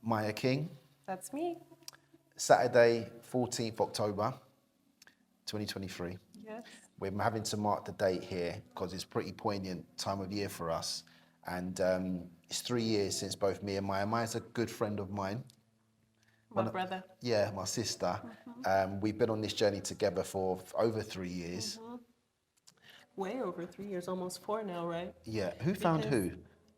Maya King. That's me. Saturday, 14th October, 2023. Yes. We're having to mark the date here because it's a pretty poignant time of year for us. And it's 3 years since both me and Maya. Maya's a good friend of mine. My brother. Yeah, my sister. We've been on this journey together for over 3 years. Way over 3 years, almost 4 now, right? Yeah. Who found who?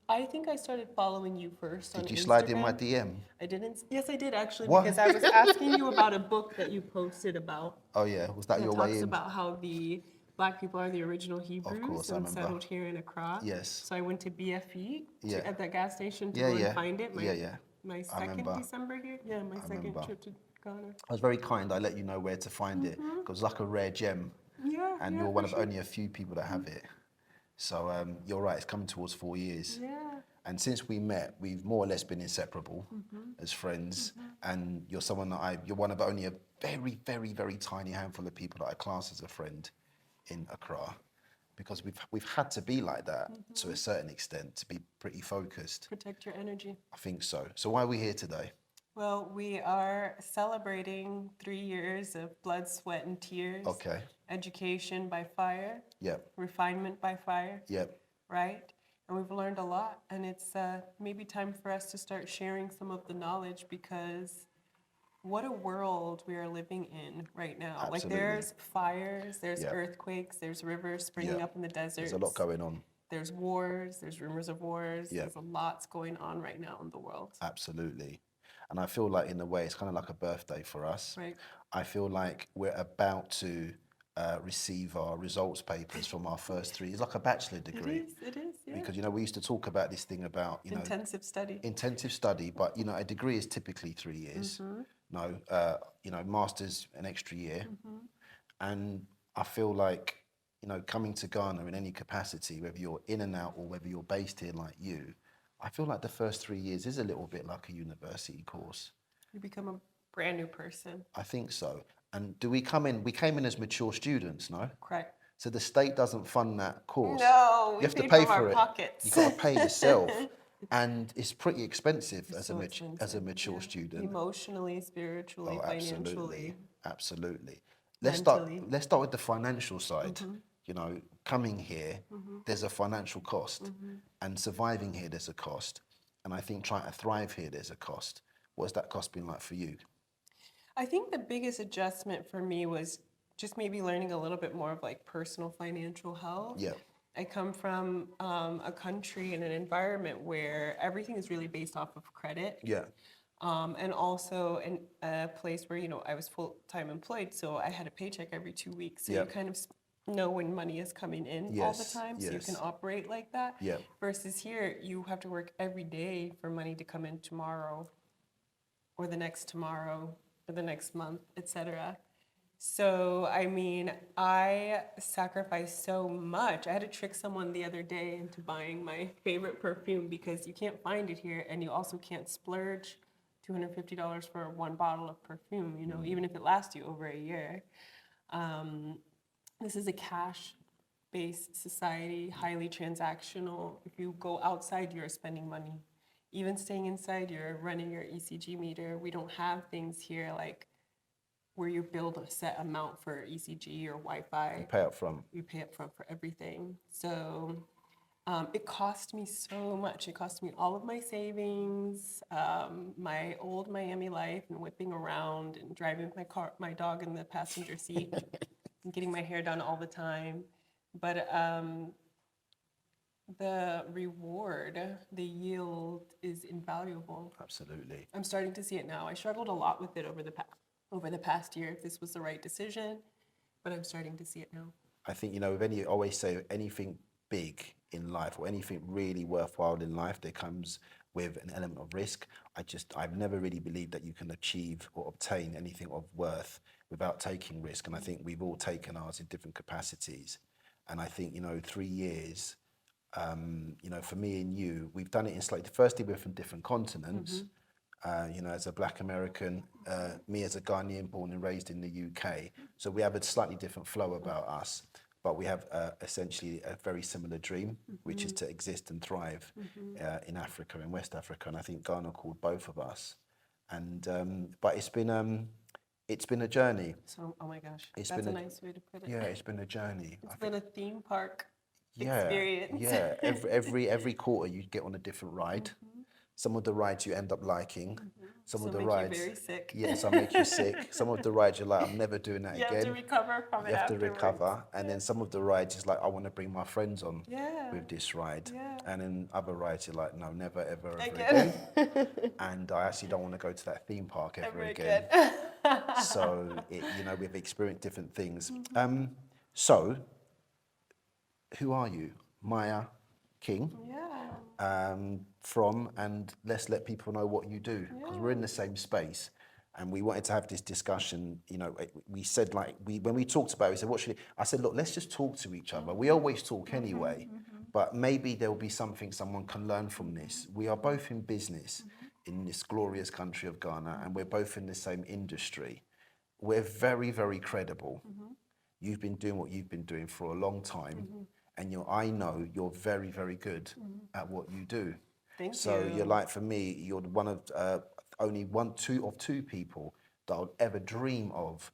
I think I started following you first on Instagram. Did you slide in my DM? I didn't. Yes, I did actually, What? because I was asking you about a book that you posted about. Oh yeah, was that And your it way talks in? about how the Black people are the original Hebrews course, I and remember. settled here in Accra. Yes. So I went to BFE Yeah. at that gas station to Yeah, go yeah. and find it. My second remember. December here. Yeah, my second remember. trip to Ghana. I was very kind. I let you know where to find it because it was like a rare gem. Yeah, And yeah, you're one for of sure. only a few people that have it. So you're right, it's coming towards 4 years. Yeah. And since we met, we've more or less been inseparable as friends. And you're someone that you're one of only a very, very, very tiny handful of people that I class as a friend in Accra. Because we've had to be like that to a certain extent, to be pretty focused. Protect your energy. I think so. So why are we here today? Well, we are celebrating 3 years of blood, sweat, and tears. Okay. Education by fire. Yep. Refinement by fire. Yep. Right? And we've learned a lot. And it's maybe time for us to start sharing some of the knowledge, because what a world we are living in right now. Absolutely. Like there's fires, there's Yep. earthquakes, there's rivers springing Yep. up in the deserts. There's a lot going on. There's wars, there's rumors of wars. Yep. There's a lot going on right now in the world. Absolutely. And I feel like in a way, it's kind of like a birthday for us. Right. I feel like we're about to receive our results papers from our first 3. It's like a bachelor degree. It is, yeah. Because, we used to talk about this thing about, Intensive study. intensive study, but, a degree is typically 3 years. No, master's an extra year. And I feel like, coming to Ghana in any capacity, whether you're in and out or whether you're based here like you, I feel like the first 3 years is a little bit like a university course. You become a brand new person. I think so. And we came in as mature students, no? Correct. So the state doesn't fund that course. No, we you have to paid pay from for our it. pockets. You got to pay yourself, and it's pretty expensive as so a mature student. Emotionally, spiritually, financially. Absolutely. Mentally. Let's start with the financial side. Coming here, there's a financial cost, and surviving here, there's a cost, and I think trying to thrive here, there's a cost. What has that cost been like for you? I think the biggest adjustment for me was just maybe learning a little bit more of like personal financial health. Yeah. I come from a country and an environment where everything is really based off of credit. Yeah. And also in a place where, I was full-time employed, so I had a paycheck every 2 weeks. So Yeah. you kind of know when money is coming in all the time, so you can operate like that. Yeah. Versus here, you have to work every day for money to come in tomorrow, or the next tomorrow, or the next month, etc. So, I sacrificed so much. I had to trick someone the other day into buying my favorite perfume, because you can't find it here, and you also can't splurge $250 for one bottle of perfume, even if it lasts you over a year. This is a cash-based society, highly transactional. If you go outside, you're spending money. Even staying inside, you're running your ECG meter. We don't have things here like where you build a set amount for ECG or Wi-Fi. You pay up front. You pay up front for everything. So it cost me so much. It cost me all of my savings, my old Miami life, and whipping around and driving my dog in the passenger seat, and getting my hair done all the time. But the reward, the yield is invaluable. Absolutely. I'm starting to see it now. I struggled a lot with it over the past year, if this was the right decision, but I'm starting to see it now. I think, I always say anything big in life or anything really worthwhile in life, there comes with an element of risk. I've never really believed that you can achieve or obtain anything of worth without taking risk. And I think we've all taken ours in different capacities. And I think, 3 years, for me and you, we've done it in slightly, firstly, we're from different continents. As a Black American, me as a Ghanaian born and raised in the UK. So we have a slightly different flow about us. but we have essentially a very similar dream, which is to exist and thrive in Africa, in West Africa, and I think Ghana called both of us. And but it's been a journey. So, oh my gosh, It's that's been a nice way to put it. Yeah, it's been a journey. It's been a theme park Yeah, experience. yeah. Every quarter you get on a different ride. Some of the rides you end up liking. Some of the make rides, you very sick. yeah, some make you sick. Some of the rides you're like, I'm never doing that You again. have to recover from You it have to afterwards. recover, and then some of the rides is like, I want to bring my friends on Yeah. with this ride, Yeah. and then other rides you're like, no, never ever Again. and I actually don't want to go to that theme park ever Ever again. again. So we've experienced different things. So who are you, Maya King? Yeah. And let's let people know what you do, because we're in the same space, and we wanted to have this discussion. We said, like, when we talked about it, we said, what should I said, look, let's just talk to each other. We always talk anyway, but maybe there'll be something someone can learn from this. We are both in business in this glorious country of Ghana, and we're both in the same industry. We're very, very credible. You've been doing what you've been doing for a long time, and I know you're very, very good at what you do. Thank So you. you're like, for me, you're one of only two people that I would ever dream of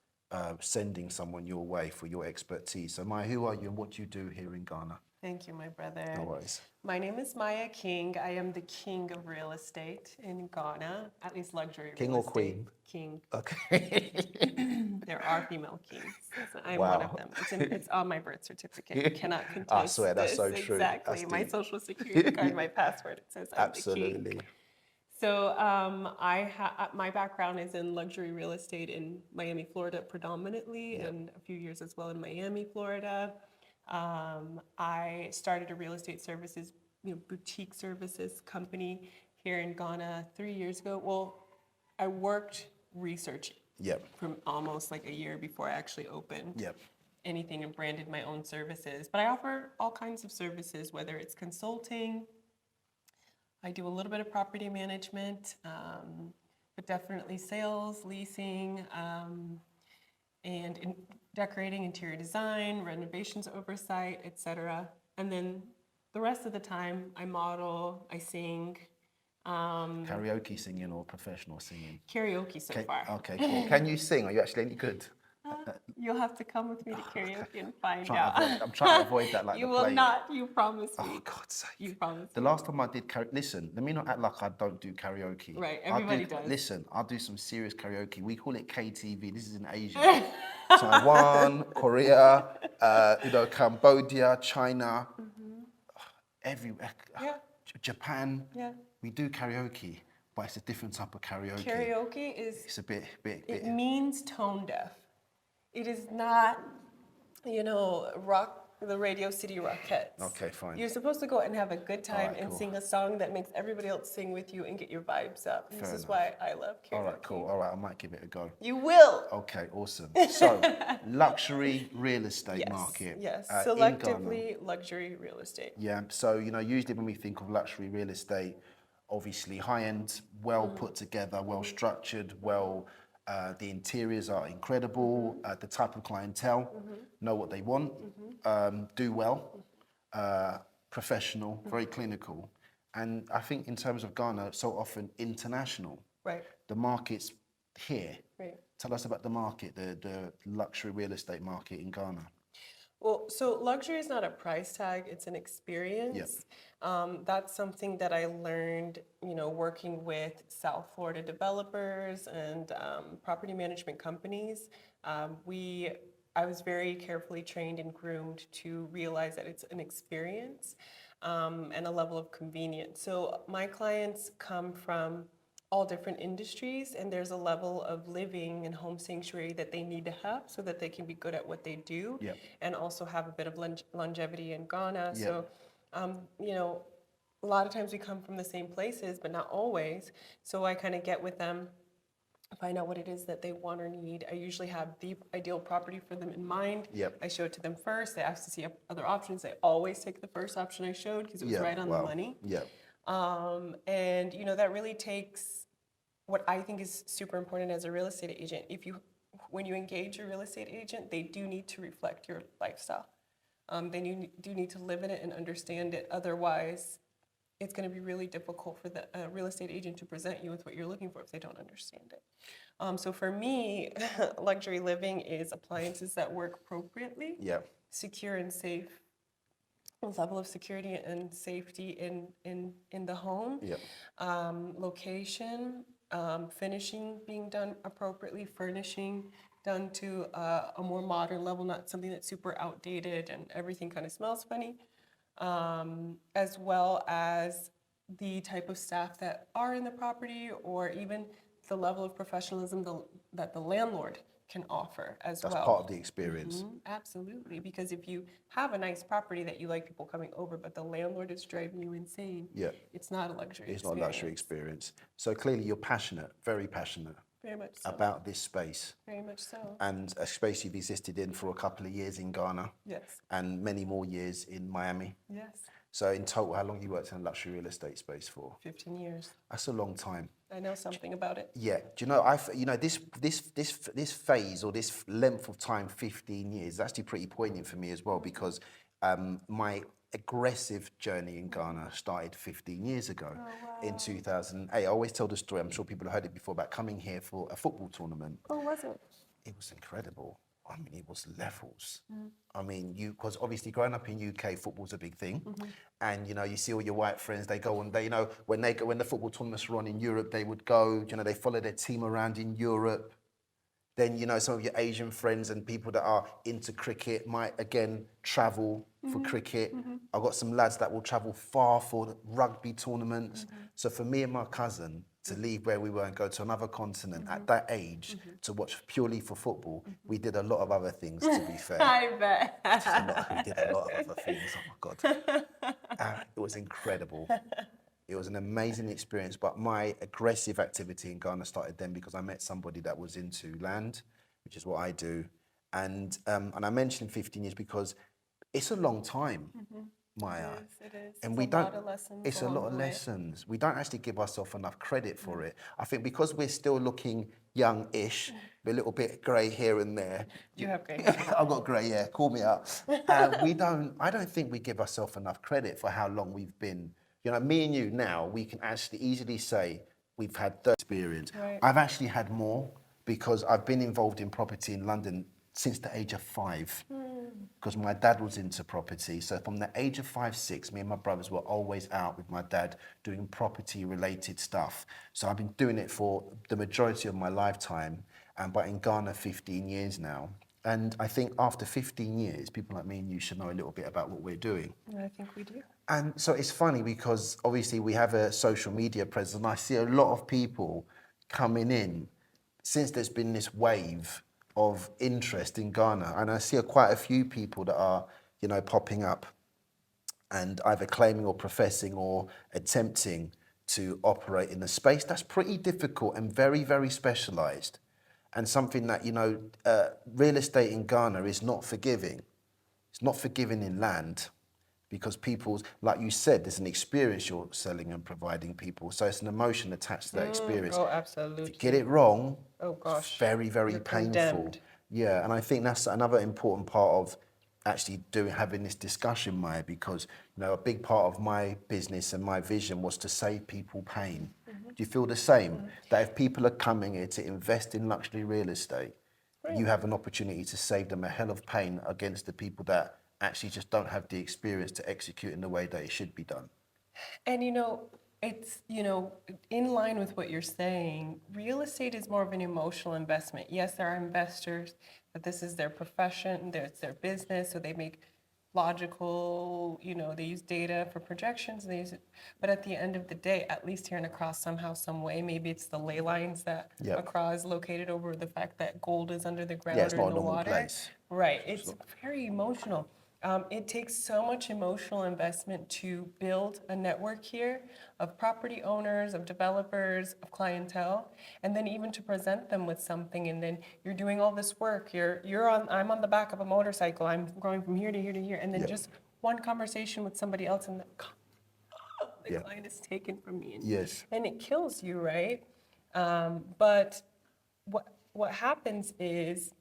sending someone your way for your expertise. So Maya, who are you and what do you do here in Ghana? Thank you, my brother. No worries. My name is Maya King. I am the king of real estate in Ghana, at least luxury King real or estate. queen? King. Okay. There are female kings. So I'm Wow. one of them. It's on my birth certificate. You cannot contest I swear, that's this. so true. Exactly. That's My deep. social security card, my passport, it says I'm the king. Absolutely. So my background is in luxury real estate in Miami, Florida predominantly, and a few years as well in Miami, Florida. I started a real estate services, boutique services company here in Ghana 3 years ago. Well, I worked research from almost like a year before I actually opened anything and branded my own services. But I offer all kinds of services, whether it's consulting. I do a little bit of property management, but definitely sales, leasing, and decorating, interior design, renovations oversight, etc. And then the rest of the time, I model, I sing. Karaoke singing or professional singing? Karaoke so far. Okay, cool. Can you sing? Are you actually any good? You'll have to come with me to karaoke and find out. I'm trying to avoid that like You the will plague. not, you promise me. Oh, God's sake. You promise The me. last time I did karaoke, listen, let me not act like I don't do karaoke. Right, everybody does. Listen, I'll do some serious karaoke. We call it KTV. This is in Asia. Taiwan, Korea, Cambodia, China, everywhere. Japan. Yeah. We do karaoke, but it's a different type of karaoke. Karaoke is, It's a bit. it means tone deaf. It is not, rock, the Radio City Rockettes. Okay, fine. You're supposed to go and have a good time Alright, and cool. sing a song that makes everybody else sing with you and get your vibes up. This is why I love karaoke. All right, cool. All right, I might give it a go. You will. Okay, awesome. So, luxury real estate market. Yes, in selectively luxury real estate. Yeah, so, usually when we think of luxury real estate, obviously high-end, well put together, well structured, the interiors are incredible, the type of clientele know what they want, do well, professional, very clinical. And I think in terms of Ghana, so often international. Right. The market's here. Right. Tell us about the market, the luxury real estate market in Ghana. Well, so luxury is not a price tag, it's an experience. That's something that I learned, working with South Florida developers and property management companies. I was very carefully trained and groomed to realize that it's an experience and a level of convenience. So my clients come from all different industries, and there's a level of living and home sanctuary that they need to have so that they can be good at what they do and also have a bit of longevity in Ghana. So, a lot of times we come from the same places, but not always. So I kind of get with them, find out what it is that they want or need. I usually have the ideal property for them in mind. I show it to them first. They ask to see other options. They always take the first option I showed because it was right on the money. And that really takes what I think is super important as a real estate agent. When you engage a real estate agent, they do need to reflect your lifestyle. They do need to live in it and understand it. Otherwise, it's going to be really difficult for the real estate agent to present you with what you're looking for if they don't understand it. So for me, luxury living is appliances that work appropriately, Yeah. secure and safe, level of security and safety in the home, Yeah. location, finishing being done appropriately, furnishing done to a more modern level, not something that's super outdated and everything kind of smells funny, as well as the type of staff that are in the property, or even the level of professionalism that the landlord can offer as That's well. part of the experience. Absolutely, because if you have a nice property that you like people coming over, but the landlord is driving you insane, Yeah. it's not a luxury It's not a experience. luxury experience. So clearly you're passionate, very passionate Very much so. about this space, Very much so. and a space you've existed in for a couple of years in Ghana Yes. and many more years in Miami. Yes. So in total, how long you worked in a luxury real estate space for? 15 years. That's a long time. I know something about it. Yeah. Do you know, this phase or this length of time, 15 years, is actually pretty poignant for me as well, because my aggressive journey in Ghana started 15 years ago in 2008. I always tell the story, I'm sure people have heard it before, about coming here for a football tournament. Oh, was it? It was incredible. I mean, it was levels. I mean, because obviously growing up in UK, football's a big thing. And, you see all your white friends, they go and when the football tournaments were on in Europe, they would go, they follow their team around in Europe. Then, some of your Asian friends and people that are into cricket might, again, travel for cricket. I've got some lads that will travel far for rugby tournaments. So for me and my cousin to leave where we were and go to another continent at that age to watch purely for football, we did a lot of other things, to be fair. I bet. We did a lot of other things, oh my God. It was incredible. It was an amazing experience, but my aggressive activity in Ghana started then because I met somebody that was into land, which is what I do. And I mentioned 15 years because it's a long time, Maya. It is. And It's we a don't, lot of lessons it's a along lot of the way. lessons. We don't actually give ourselves enough credit for it. I think because we're still looking young-ish, a little bit grey here and there. You have grey hair. I've got grey hair, call me up. I don't think we give ourselves enough credit for how long we've been. Me and you now, we can actually easily say we've had that experience. Right. I've actually had more because I've been involved in property in London since the age of 5, because my dad was into property. So from the age of 5, 6, me and my brothers were always out with my dad doing property related stuff. So I've been doing it for the majority of my lifetime, but in Ghana 15 years now. And I think after 15 years, people like me and you should know a little bit about what we're doing. I think we do. And so it's funny because obviously we have a social media presence, and I see a lot of people coming in since there's been this wave of interest in Ghana. And I see quite a few people that are, popping up and either claiming or professing or attempting to operate in a space that's pretty difficult and very, very specialized. And something that, real estate in Ghana is not forgiving. It's not forgiving in land. Because people's, like you said, there's an experience you're selling and providing people. So it's an emotion attached to that experience. Oh, absolutely. If you get it wrong, Oh, gosh. very, very You're painful. condemned. Yeah, and I think that's another important part of actually having this discussion, Maya, because a big part of my business and my vision was to save people pain. Do you feel the same? That if people are coming here to invest in luxury real estate, you have an opportunity to save them a hell of pain against the people that actually just don't have the experience to execute in the way that it should be done. And it's, in line with what you're saying, real estate is more of an emotional investment. Yes, there are investors, but this is their profession, it's their business, so they make logical, they use data for projections, but at the end of the day, at least here in Accra, somehow, some way, maybe it's the ley lines that Accra is located over, the fact that gold is under the ground it's or not in a the normal water. place. Right, it's very emotional. It takes so much emotional investment to build a network here of property owners, of developers, of clientele, and then even to present them with something. And then you're doing all this work. I'm on the back of a motorcycle. I'm going from here to here to here, and then just one conversation with somebody else, and the client is taken from me. And it kills you, right? But what happens is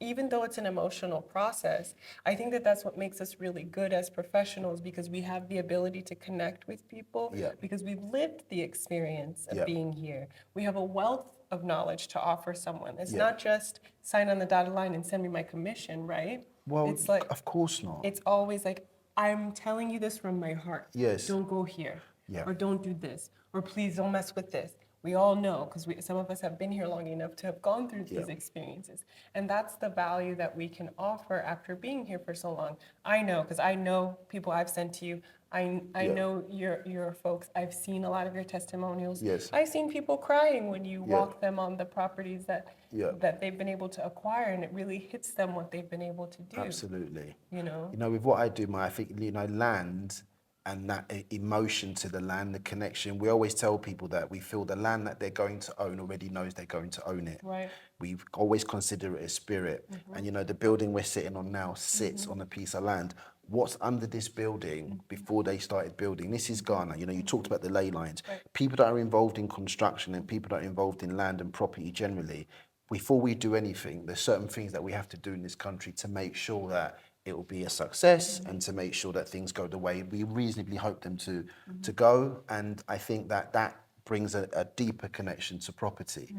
even though it's an emotional process, I think that that's what makes us really good as professionals, because we have the ability to connect with people, Yeah. because we've lived the experience of Yeah. being here. We have a wealth of knowledge to offer someone. It's Yeah. not just sign on the dotted line and send me my commission, right? Well, It's like, of course not. it's always like, I'm telling you this from my heart. Yes. Don't go here. Yeah. Or don't do this. Or please don't mess with this. We all know, because some of us have been here long enough to have gone through these Yeah. experiences. And that's the value that we can offer after being here for so long. I know, because I know people I've sent to you. I Yeah. know your folks. I've seen a lot of your testimonials. Yes. I've seen people crying when you Yeah. walk them on the properties that Yeah. that they've been able to acquire, and it really hits them what they've been able to do. Absolutely. You know? You know, with what I do, I think, you know, land and that emotion to the land, the connection, we always tell people that we feel the land that they're going to own already knows they're going to own it. Right. We always consider it a spirit. And, you know, the building we're sitting on now sits on a piece of land. What's under this building before they started building? This is Ghana. You know, you talked about the ley lines. Right. People that are involved in construction and people that are involved in land and property generally, before we do anything, there's certain things that we have to do in this country to make sure that it will be a success and to make sure that things go the way we reasonably hope them to go. And I think that that brings a deeper connection to property.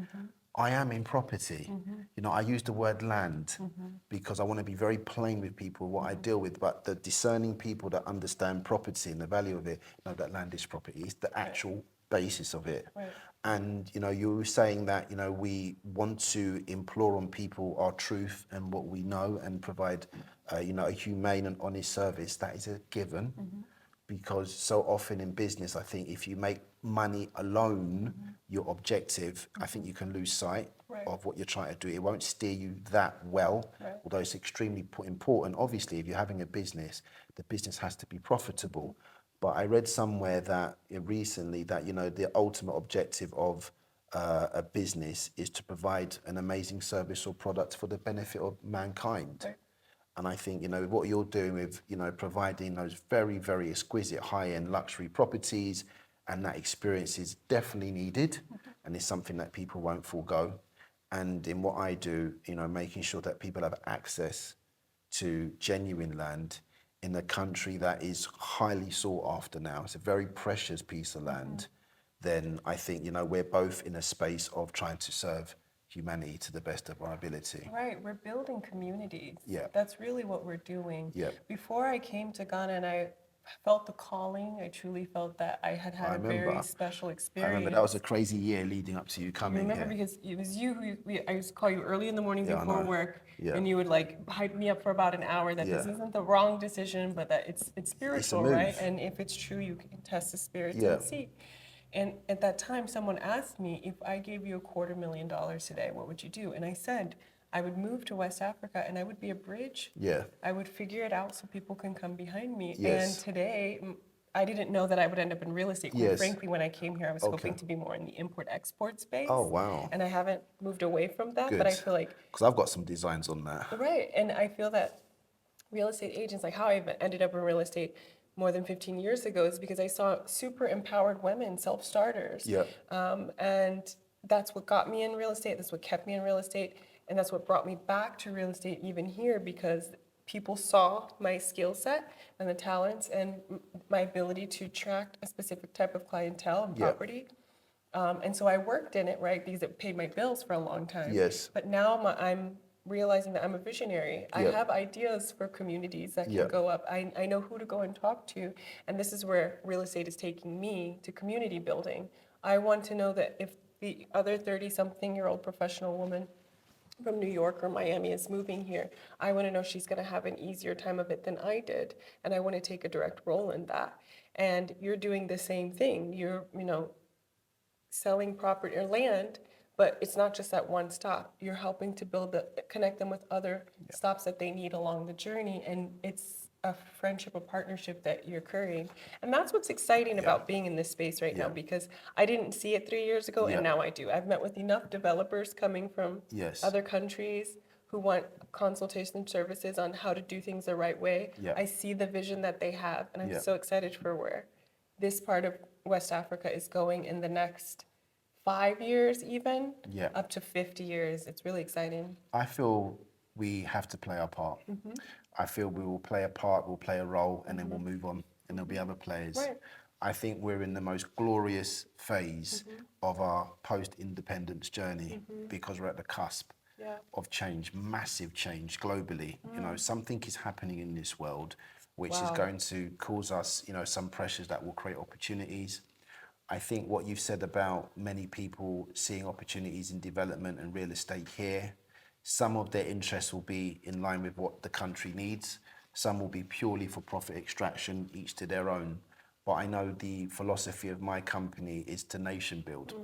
I am in property. You know, I use the word land because I want to be very plain with people what I deal with, but the discerning people that understand property and the value of it know that land is property. It's the actual basis of it. Right. And, you know, you were saying that, you know, we want to implore on people our truth and what we know and provide, you know, a humane and honest service. That is a given. Because so often in business, I think if you make money alone your objective, I think you can lose sight Right. of what you're trying to do. It won't steer you that well, Right. although it's extremely important. Obviously, if you're having a business, the business has to be profitable. But I read somewhere that recently that, you know, the ultimate objective of a business is to provide an amazing service or product for the benefit of mankind. Right. And I think, you know, what you're doing with, you know, providing those very, very exquisite high-end luxury properties, and that experience is definitely needed and is something that people won't forego. And in what I do, you know, making sure that people have access to genuine land in a country that is highly sought after now. It's a very precious piece of land. Then I think, you know, we're both in a space of trying to serve humanity to the best of our ability. Right, we're building communities. Yeah. That's really what we're doing. Yeah. Before I came to Ghana and I felt the calling, I truly felt that I had I a very remember. special I experience. remember that was a crazy year leading up to you You coming remember here. because it was you who I used to call you early in the morning Yeah, I before know. work, Yeah. and you would like hype me up for about an hour that this Yeah. isn't the wrong decision, but that it's spiritual, move. right? And if it's true, you can test the spirits Yeah. and see. And at that time, someone asked me, if I gave you $250,000 today, what would you do? And I said, I would move to West Africa and I would be a bridge. Yeah. I would figure it out so people can come behind me. Yes. And today, I didn't know that I would end up in real estate. Quite Yes. frankly, when I came here, I was Okay. hoping to be more in the import-export space. Oh, wow. And I haven't moved away from that, Good. but I feel like, Because I've got some designs on that. right, and I feel that real estate agents, like how I ended up in real estate more than 15 years ago, is because I saw super empowered women, self-starters. Yeah. And that's what got me in real estate, that's what kept me in real estate, and that's what brought me back to real estate even here, because people saw my skill set and the talents and my ability to attract a specific type of clientele and Yeah. property. And so I worked in it, right, because it paid my bills for a long time. Yes. But now I'm realizing that I'm a visionary. I Yeah. have ideas for communities that can Yeah. go up. I know who to go and talk to. And this is where real estate is taking me, to community building. I want to know that if the other 30-something-year-old professional woman from New York or Miami is moving here, I want to know she's going to have an easier time of it than I did. And I want to take a direct role in that. And you're doing the same thing. You're, selling property or land, but it's not just that one stop. You're helping to connect them with other stops that they need along the journey, and it's a friendship, a partnership that you're creating. And that's what's exciting about being in this space right now, Yeah. because I didn't see it 3 years ago, Yeah. and now I do. I've met with enough developers coming from Yes. other countries who want consultation services on how to do things the right way. Yeah. I see the vision that they have, and I'm Yeah. so excited for where this part of West Africa is going in the next 5 years, even Yeah. up to 50 years. It's really exciting. I feel we have to play our part. I feel we will play a part, we'll play a role, and then we'll move on, and there'll be other players. Right. I think we're in the most glorious phase of our post-independence journey because we're at the cusp of change, massive change globally. You know, something is happening in this world which is going to cause us, you know, some pressures that will create opportunities. I think what you've said about many people seeing opportunities in development and real estate here, some of their interests will be in line with what the country needs. Some will be purely for profit extraction, each to their own. But I know the philosophy of my company is to nation build.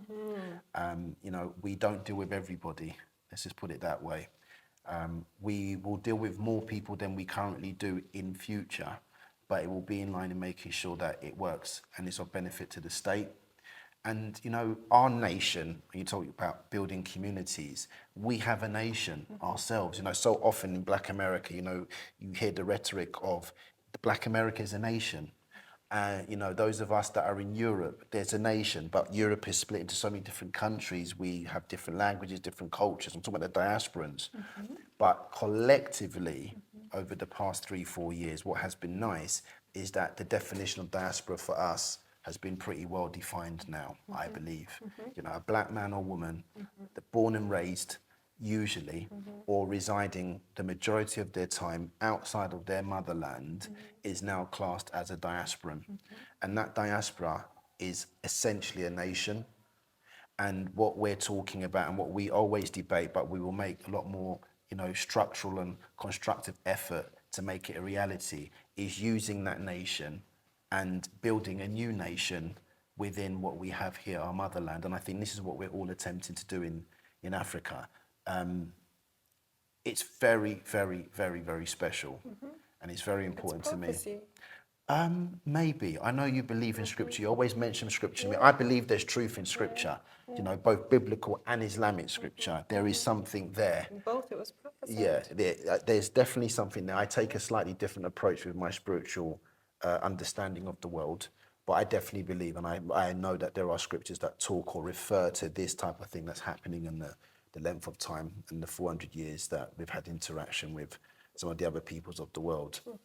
You know, we don't deal with everybody. Let's just put it that way. We will deal with more people than we currently do in future, but it will be in line in making sure that it works and it's of benefit to the state. And, you know, our nation, when you talk about building communities, we have a nation ourselves. You know, so often in Black America, you know, you hear the rhetoric of Black America is a nation. You know, those of us that are in Europe, there's a nation, but Europe is split into so many different countries. We have different languages, different cultures. I'm talking about the diasporans. But collectively, over the past 3-4 years, what has been nice is that the definition of diaspora for us has been pretty well defined now, I believe. You know, a Black man or woman, born and raised, usually, or residing the majority of their time outside of their motherland is now classed as a diasporan. And that diaspora is essentially a nation. And what we're talking about and what we always debate, but we will make a lot more, you know, structural and constructive effort to make it a reality, is using that nation and building a new nation within what we have here, our motherland. And I think this is what we're all attempting to do in Africa. It's very, very, very, very special. And it's very important to me. Maybe. I know you believe in scripture. You always mention scripture. I believe there's truth in scripture, you know, both biblical and Islamic scripture. There is something there. Both, it was prophesied. Yeah, there's definitely something there. I take a slightly different approach with my spiritual understanding of the world, but I definitely believe, and I know that there are scriptures that talk or refer to this type of thing that's happening in the length of time and the 400 years that we've had interaction with some of the other peoples of the world. And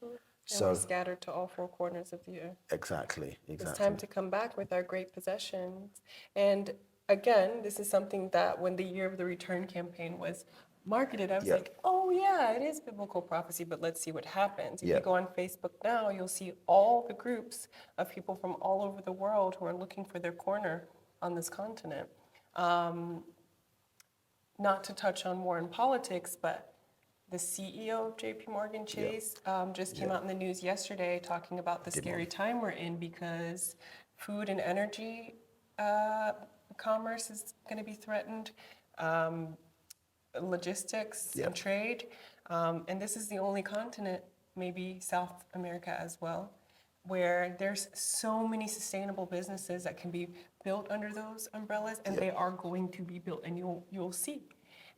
we're scattered to all four corners of the earth. Exactly. It's time to come back with our great possessions. And again, this is something that when the Year of the Return campaign was marketed, I was like, oh yeah, it is biblical prophecy, but let's see what happens. If you go on Facebook now, you'll see all the groups of people from all over the world who are looking for their corner on this continent. Not to touch on war and politics, but the CEO of JP Morgan Chase just came out in the news yesterday talking about the scary time we're in because food and energy commerce is going to be threatened, logistics and trade. And this is the only continent, maybe South America as well, where there's so many sustainable businesses that can be built under those umbrellas, and they are going to be built, and you'll see.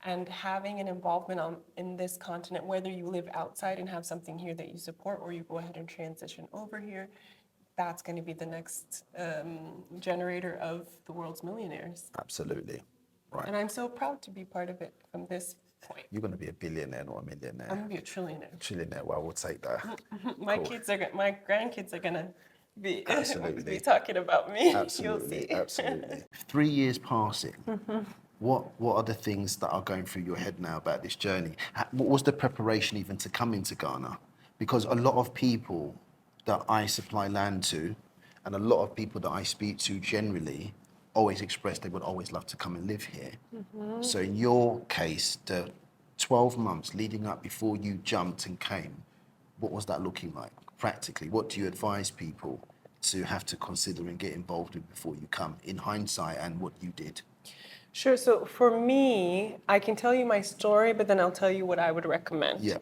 And having an involvement in this continent, whether you live outside and have something here that you support, or you go ahead and transition over here, that's going to be the next generator of the world's millionaires. Absolutely. Right. And I'm so proud to be part of it from this point. You're going to be a billionaire, not a millionaire. I'm going to be a trillionaire. Trillionaire, well, we'll take that. My grandkids are going to be, be talking about me. Absolutely, You'll see. absolutely. 3 years passing. What are the things that are going through your head now about this journey? What was the preparation even to come into Ghana? Because a lot of people that I supply land to, and a lot of people that I speak to generally, always express they would always love to come and live here. So in your case, the 12 months leading up before you jumped and came, what was that looking like practically? What do you advise people to have to consider and get involved with before you come, in hindsight, and what you did? Sure. So for me, I can tell you my story, but then I'll tell you what I would recommend. Yeah.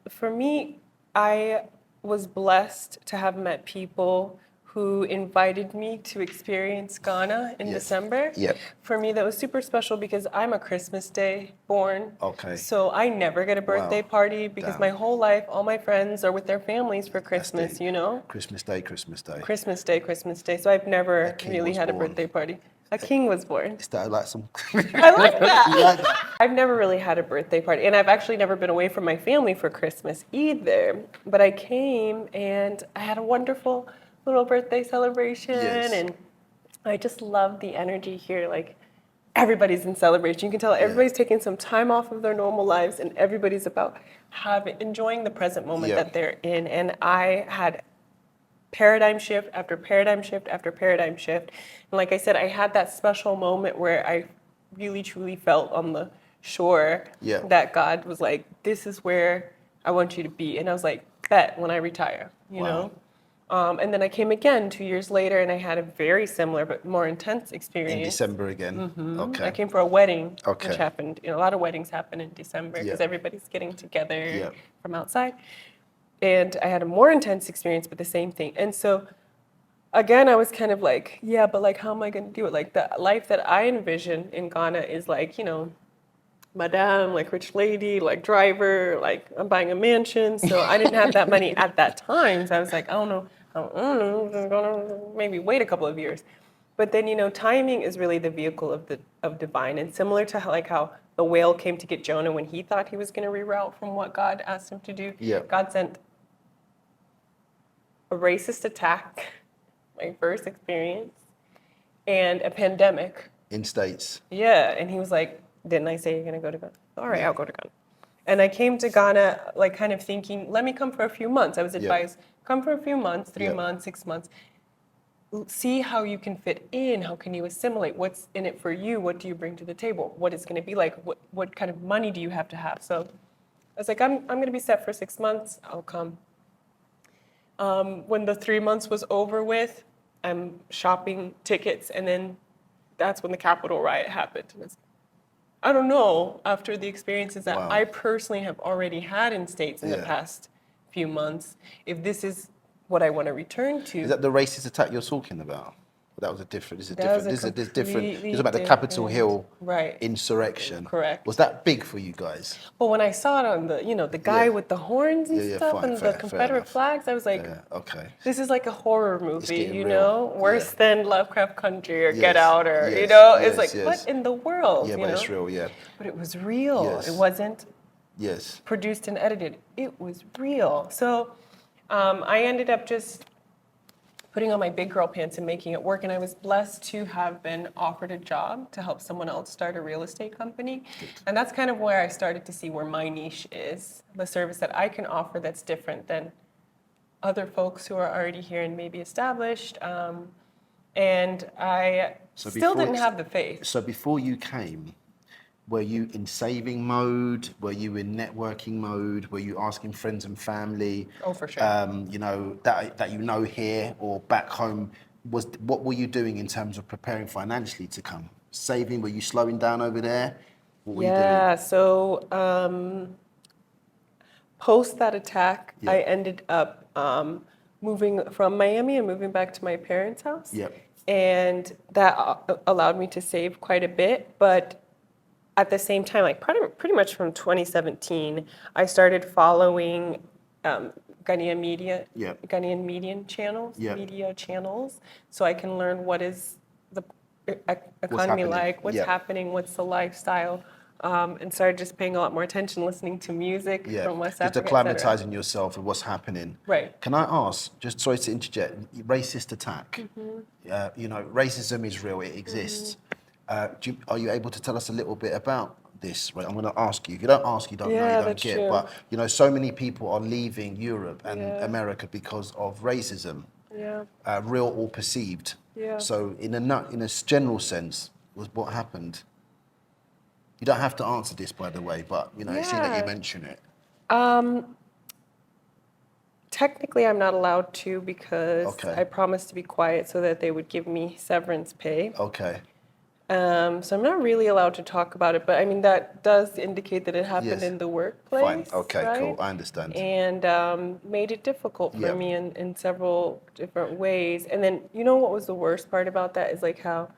For me, I was blessed to have met people who invited me to experience Ghana in December. Yeah. For me, that was super special because I'm a Christmas Day born. Okay. So I never get a birthday party because my whole life, all my friends are with their families for Christmas, you know? Christmas Day, Christmas Day. Christmas Day, Christmas Day. So I've never really had a birthday party. A king was born. Is that like some? I like that. You like that? I've never really had a birthday party, and I've actually never been away from my family for Christmas either. But I came and I had a wonderful little birthday celebration, Yes. and I just love the energy here. Like everybody's in celebration. You can tell everybody's taking some time off of their normal lives, and everybody's about enjoying the present moment Yeah. that they're in. And I had paradigm shift after paradigm shift after paradigm shift. And like I said, I had that special moment where I really truly felt on the shore Yeah. that God was like, this is where I want you to be. And I was like, bet when I retire, you Wow. know? And then I came again 2 years later and I had a very similar but more intense experience. In December again. Okay. I came for a wedding, Okay. which happened, a lot of weddings happen in December because Yeah. everybody's getting together Yeah. from outside. And I had a more intense experience, but the same thing. And so, again, I was kind of like, yeah, but like, how am I going to do it? Like, the life that I envision in Ghana is like, madame, like rich lady, like driver, like I'm buying a mansion. So I didn't have that money at that time. So I was like, I don't know, just gonna maybe wait a couple of years. But then, timing is really the vehicle of divine. And similar to how the whale came to get Jonah when he thought he was going to reroute from what God asked him to do. Yeah. God sent a racist attack, my first experience, and a pandemic. In States. Yeah, and he was like, didn't I say you're going to go to Ghana? All right, I'll go to Ghana. And I came to Ghana, like kind of thinking, let me come for a few months. I was advised, come for a few months, 3 months, 6 months. See how you can fit in. How can you assimilate? What's in it for you? What do you bring to the table? What it's going to be like? What kind of money do you have to have? So I was like, I'm going to be set for 6 months. I'll come. When the 3 months was over with, I'm shopping tickets, and then that's when the Capitol riot happened. And I don't know, after the experiences that I personally have already had in States in the past few months, if this is what I want to return to. Is that the racist attack you're talking about? That was a different. This is different. This is different. completely It's about the Capitol Hill Right. insurrection. Correct. Was that big for you guys? But when I saw it on the guy with the horns and stuff fine, and fair the Confederate enough. flags, I was like, Okay. this is like a horror movie, getting real. worse than Lovecraft Country or Get Yes, Out or, yes, it's like, yes. what in the world? Yeah, but it's real. Yeah. But it was real. Yes. It wasn't Yes. produced and edited. It was real. So I ended up just putting on my big girl pants and making it work. And I was blessed to have been offered a job to help someone else start a real estate company. And that's kind of where I started to see where my niche is, the service that I can offer that's different than other folks who are already here and maybe established. And I still didn't have the faith. So before you came, were you in saving mode? Were you in networking mode? Were you asking friends and family? Oh, for sure. That here or back home? What were you doing in terms of preparing financially to come? Saving? Were you slowing down over there? What were you doing? So post that attack, I ended up moving from Miami and moving back to my parents' house. Yep. And that allowed me to save quite a bit. But at the same time, like pretty much from 2017, I started following Ghanaian media, Ghanaian media channels, so I can learn what is the economy like, what's happening, what's the lifestyle, and started just paying a lot more attention, listening to music from West Africa, just acclimatizing yourself with what's happening. Right. Can I ask, just sorry to interject, racist attack? Racism is real, it exists. Are you able to tell us a little bit about this? Right, I'm going to ask you. If you don't ask, you don't know, you don't that's get. true. But so many people are leaving Europe and America because of racism, real or perceived. Yeah. So in a general sense, was what happened. You don't have to answer this, by the way, but it seems that you mention it. Technically, I'm not allowed to because I promised to be quiet so that they would give me severance pay. Okay. So I'm not really allowed to talk about it, but I mean, that does indicate that it happened in the workplace. Fine. Okay, right? cool. I understand. And made it difficult for me in several different ways. And then, what was the worst part about that is like how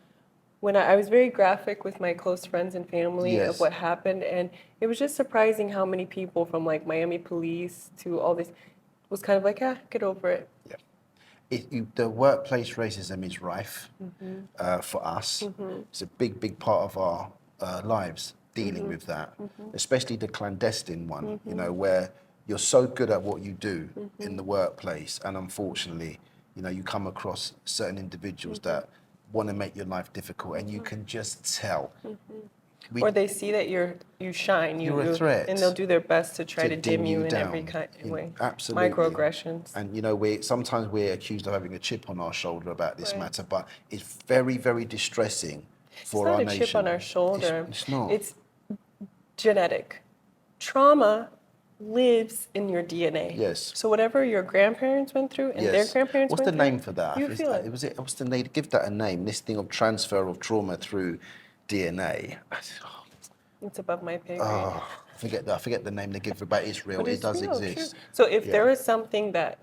when I was very graphic with my close friends and family of what happened. And it was just surprising how many people from like Miami police to all this was kind of like, get over it. Yeah. The workplace racism is rife for us. It's a big part of our lives dealing with that, especially the clandestine one, you know, where you're so good at what you do in the workplace, and unfortunately, you know, you come across certain individuals that want to make your life difficult, and you can just tell. Or they see that you shine, You're a threat, and they'll do their best to try to dim you in down. every kind of way. Absolutely. Microaggressions. And you know, sometimes we're accused of having a chip on our shoulder about this Right. matter, but it's very distressing for our It's not nation. a chip on our shoulder. It's not. It's genetic. Trauma lives in your DNA. Yes. So whatever your grandparents went through and their grandparents What's went the through, name for that? you feel it. What's the name? Give that a name. This thing of transfer of trauma through DNA. It's above my pay grade. Oh, I forget the name they give it, but it's real. But It it's does real, exist. true. So if there is something that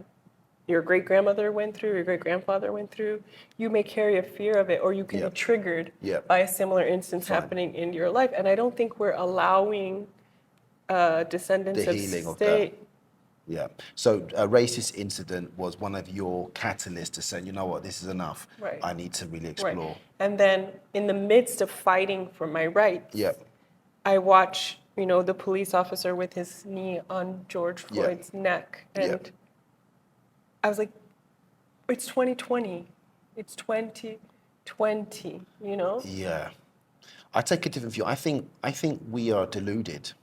your great-grandmother went through, your great-grandfather went through, you may carry a fear of it, or you can be triggered by a similar instance happening in your life. And I don't think we're allowing descendants The of healing of state. Yeah. So a racist incident was one of your catalysts to say, you know what, this is enough. Right. I need to really explore. Right. And then in the midst of fighting for my rights, Yeah. I watch, you know, the police officer with his knee on George Floyd's neck. And I was like, it's 2020. It's 2020, you know? Yeah. I take a different view. I think we are deluded.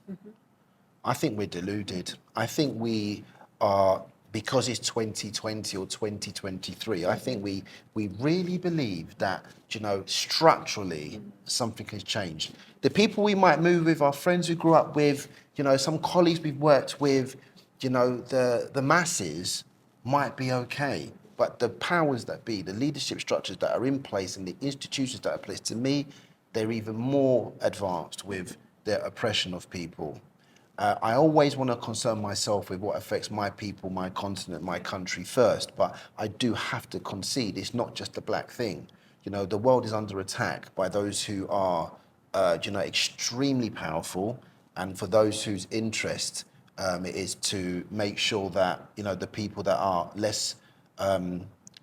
I think we're deluded. I think we are, because it's 2020 or 2023, I think we really believe that, you know, structurally something has changed. The people we might move with, our friends we grew up with, you know, some colleagues we've worked with, you know, the masses might be okay. But the powers that be, the leadership structures that are in place and the institutions that are in place, to me, they're even more advanced with their oppression of people. I always want to concern myself with what affects my people, my continent, my country first, but I do have to concede it's not just a black thing. You know, the world is under attack by those who are, you know, extremely powerful, and for those whose interest it is to make sure that, you know, the people that are less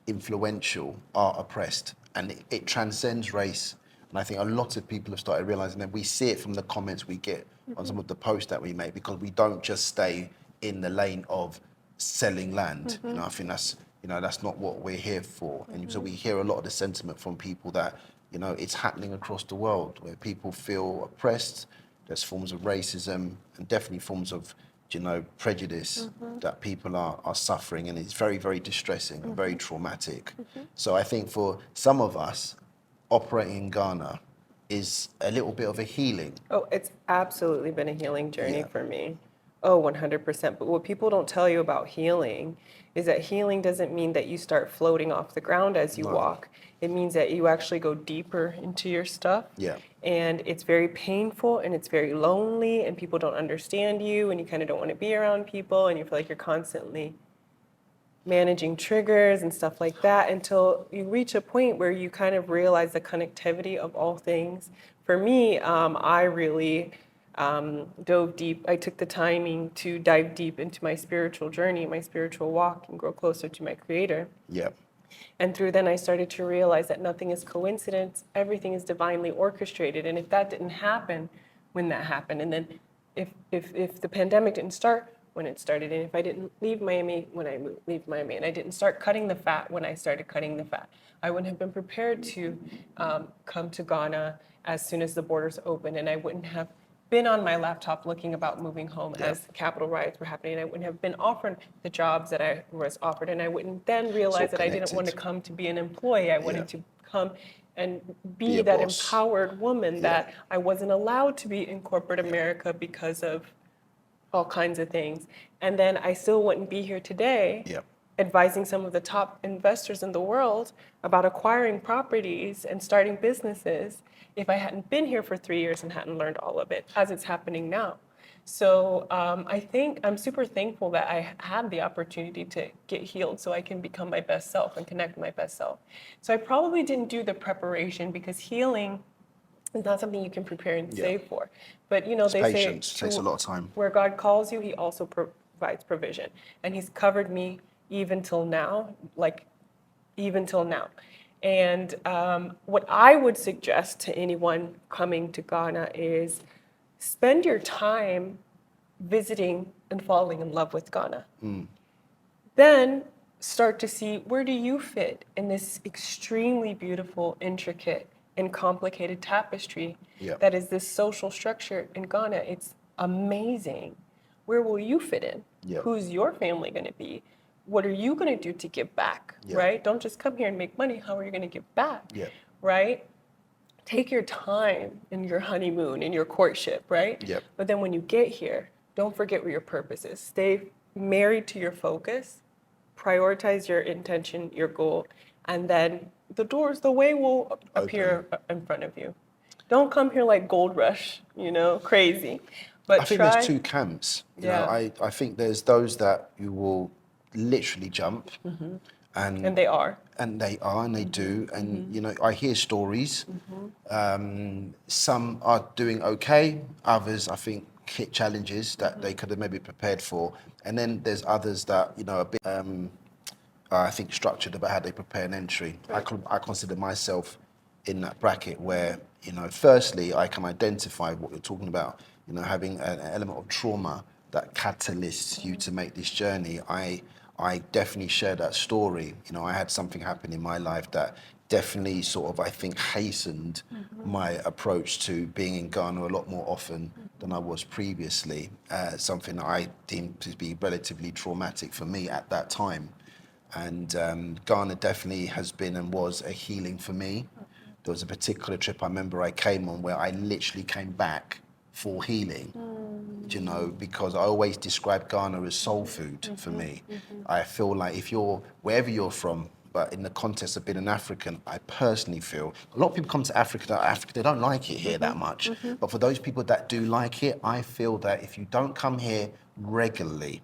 influential are oppressed, and it transcends race. And I think a lot of people have started realizing that. We see it from the comments we get on some of the posts that we make, because we don't just stay in the lane of selling land. You know, I think that's, you know, that's not what we're here for. And so we hear a lot of the sentiment from people that, you know, it's happening across the world where people feel oppressed. There's forms of racism and definitely forms of, you know, prejudice that people are suffering, and it's very distressing and very traumatic. So I think for some of us, operating in Ghana is a little bit of a healing. Oh, it's absolutely been a healing journey for me. Oh, 100%. But what people don't tell you about healing is that healing doesn't mean that you start floating off the ground as you walk. It means that you actually go deeper into your stuff. Yeah. And it's very painful, and it's very lonely, and people don't understand you, and you kind of don't want to be around people, and you feel like you're constantly managing triggers and stuff like that, until you reach a point where you kind of realize the connectivity of all things. For me, I really dove deep. I took the timing to dive deep into my spiritual journey, my spiritual walk, and grow closer to my Creator. Yeah. And through then I started to realize that nothing is coincidence, everything is divinely orchestrated. And if that didn't happen when that happened, and then if the pandemic didn't start when it started, and if I didn't leave Miami when I leave Miami, and I didn't start cutting the fat when I started cutting the fat, I wouldn't have been prepared to come to Ghana as soon as the borders opened, and I wouldn't have been on my laptop looking about moving home as Capitol riots were happening, and I wouldn't have been offered the jobs that I was offered, and I wouldn't then realize that I didn't want to come to be an employee. I wanted to come and be that boss. Empowered woman that I wasn't allowed to be in corporate America because of all kinds of things. And then I still wouldn't be here today advising some of the top investors in the world about acquiring properties and starting businesses if I hadn't been here for 3 years and hadn't learned all of it as it's happening now. So I think I'm super thankful that I had the opportunity to get healed so I can become my best self and connect with my best self. So I probably didn't do the preparation, because healing is not something you can prepare and save for. But you know, they Patience say takes a lot of time. Where God calls you, He also provides provision, and He's covered me even till now. Like even till now. And what I would suggest to anyone coming to Ghana is spend your time visiting and falling in love with Ghana. Then start to see, where do you fit in this extremely beautiful, intricate, and complicated tapestry Yep. that is this social structure in Ghana. It's amazing. Where will you fit in? Yep. Who's your family going to be? What are you going to do to give back? Yep. Right? Don't just come here and make money. How are you going to give back? Yep. Right? Take your time in your honeymoon, in your courtship, right? Yep. But then when you get here, don't forget what your purpose is. Stay married to your focus, prioritize your intention, your goal, and then the way will appear in front of you. Don't come here like gold rush, crazy. But I think try. there's two camps. You know, I think there's those that you will literally jump, And they are. and they do, and you know, I hear stories. Some are doing okay, others I think hit challenges that they could have maybe prepared for, and then there's others that are a bit I think structured about how they prepare an entry. I consider myself in that bracket where, firstly, I can identify what you're talking about, having an element of trauma that catalysts you to make this journey. I definitely share that story. I had something happen in my life that definitely sort of, I think, hastened my approach to being in Ghana a lot more often than I was previously. Something that I deemed to be relatively traumatic for me at that time. And Ghana definitely has been and was a healing for me. There was a particular trip I remember I came on where I literally came back for healing, because I always describe Ghana as soul food for me. I feel like wherever you're from, but in the context of being an African, I personally feel, a lot of people come to Africa, they don't like it here that much. But for those people that do like it, I feel that if you don't come here regularly,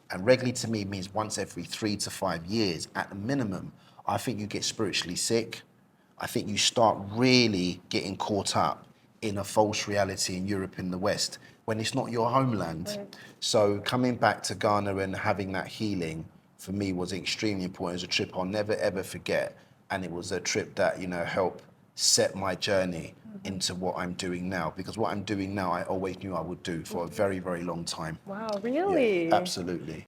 and regularly to me means once every 3 to 5 years at the minimum, I think you get spiritually sick. I think you start really getting caught up in a false reality in Europe in the West when it's not your homeland. Right. So coming back to Ghana and having that healing for me was extremely important. It was a trip I'll never ever forget. And it was a trip that, helped set my journey into what I'm doing now, because what I'm doing now I always knew I would do for a very, very long time. Wow, really? Yeah, absolutely.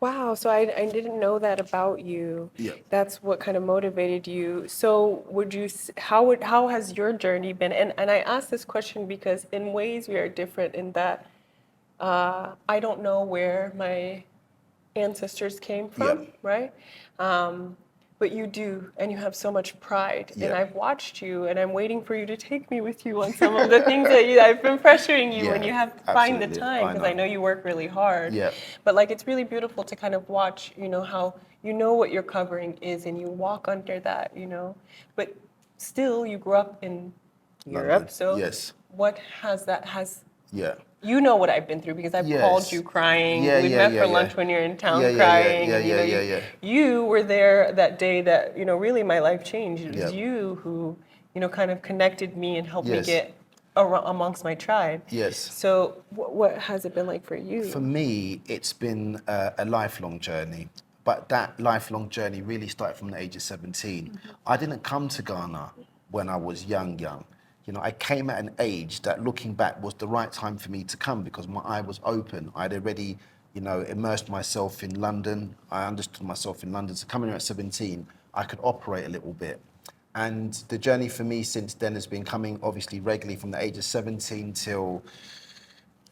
Wow, so I didn't know that about you. Yeah. That's what kind of motivated you. So how has your journey been? And I ask this question because in ways we are different in that I don't know where my ancestors came from, Yeah. right? But you do, and you have so much pride. Yeah. And I've watched you, and I'm waiting for you to take me with you on some of the things that I've been pressuring you when you have find the time, because I know you work really hard. Yeah. But it's really beautiful to kind of watch, how what your covering is, and you walk under that, But still, you grew up in Europe, so yes. what has Yeah. You know what I've been through because I've called you crying. We met for lunch when you're in town crying. You were there that day that, really my life changed. It was you who, kind of connected me and helped me get amongst my tribe. Yes. So what has it been like for you? For me, it's been a lifelong journey. But that lifelong journey really started from the age of 17. I didn't come to Ghana when I was young. I came at an age that, looking back, was the right time for me to come because my eye was open. I'd already, immersed myself in London. I understood myself in London. So coming here at 17, I could operate a little bit. And the journey for me since then has been coming obviously regularly from the age of 17 till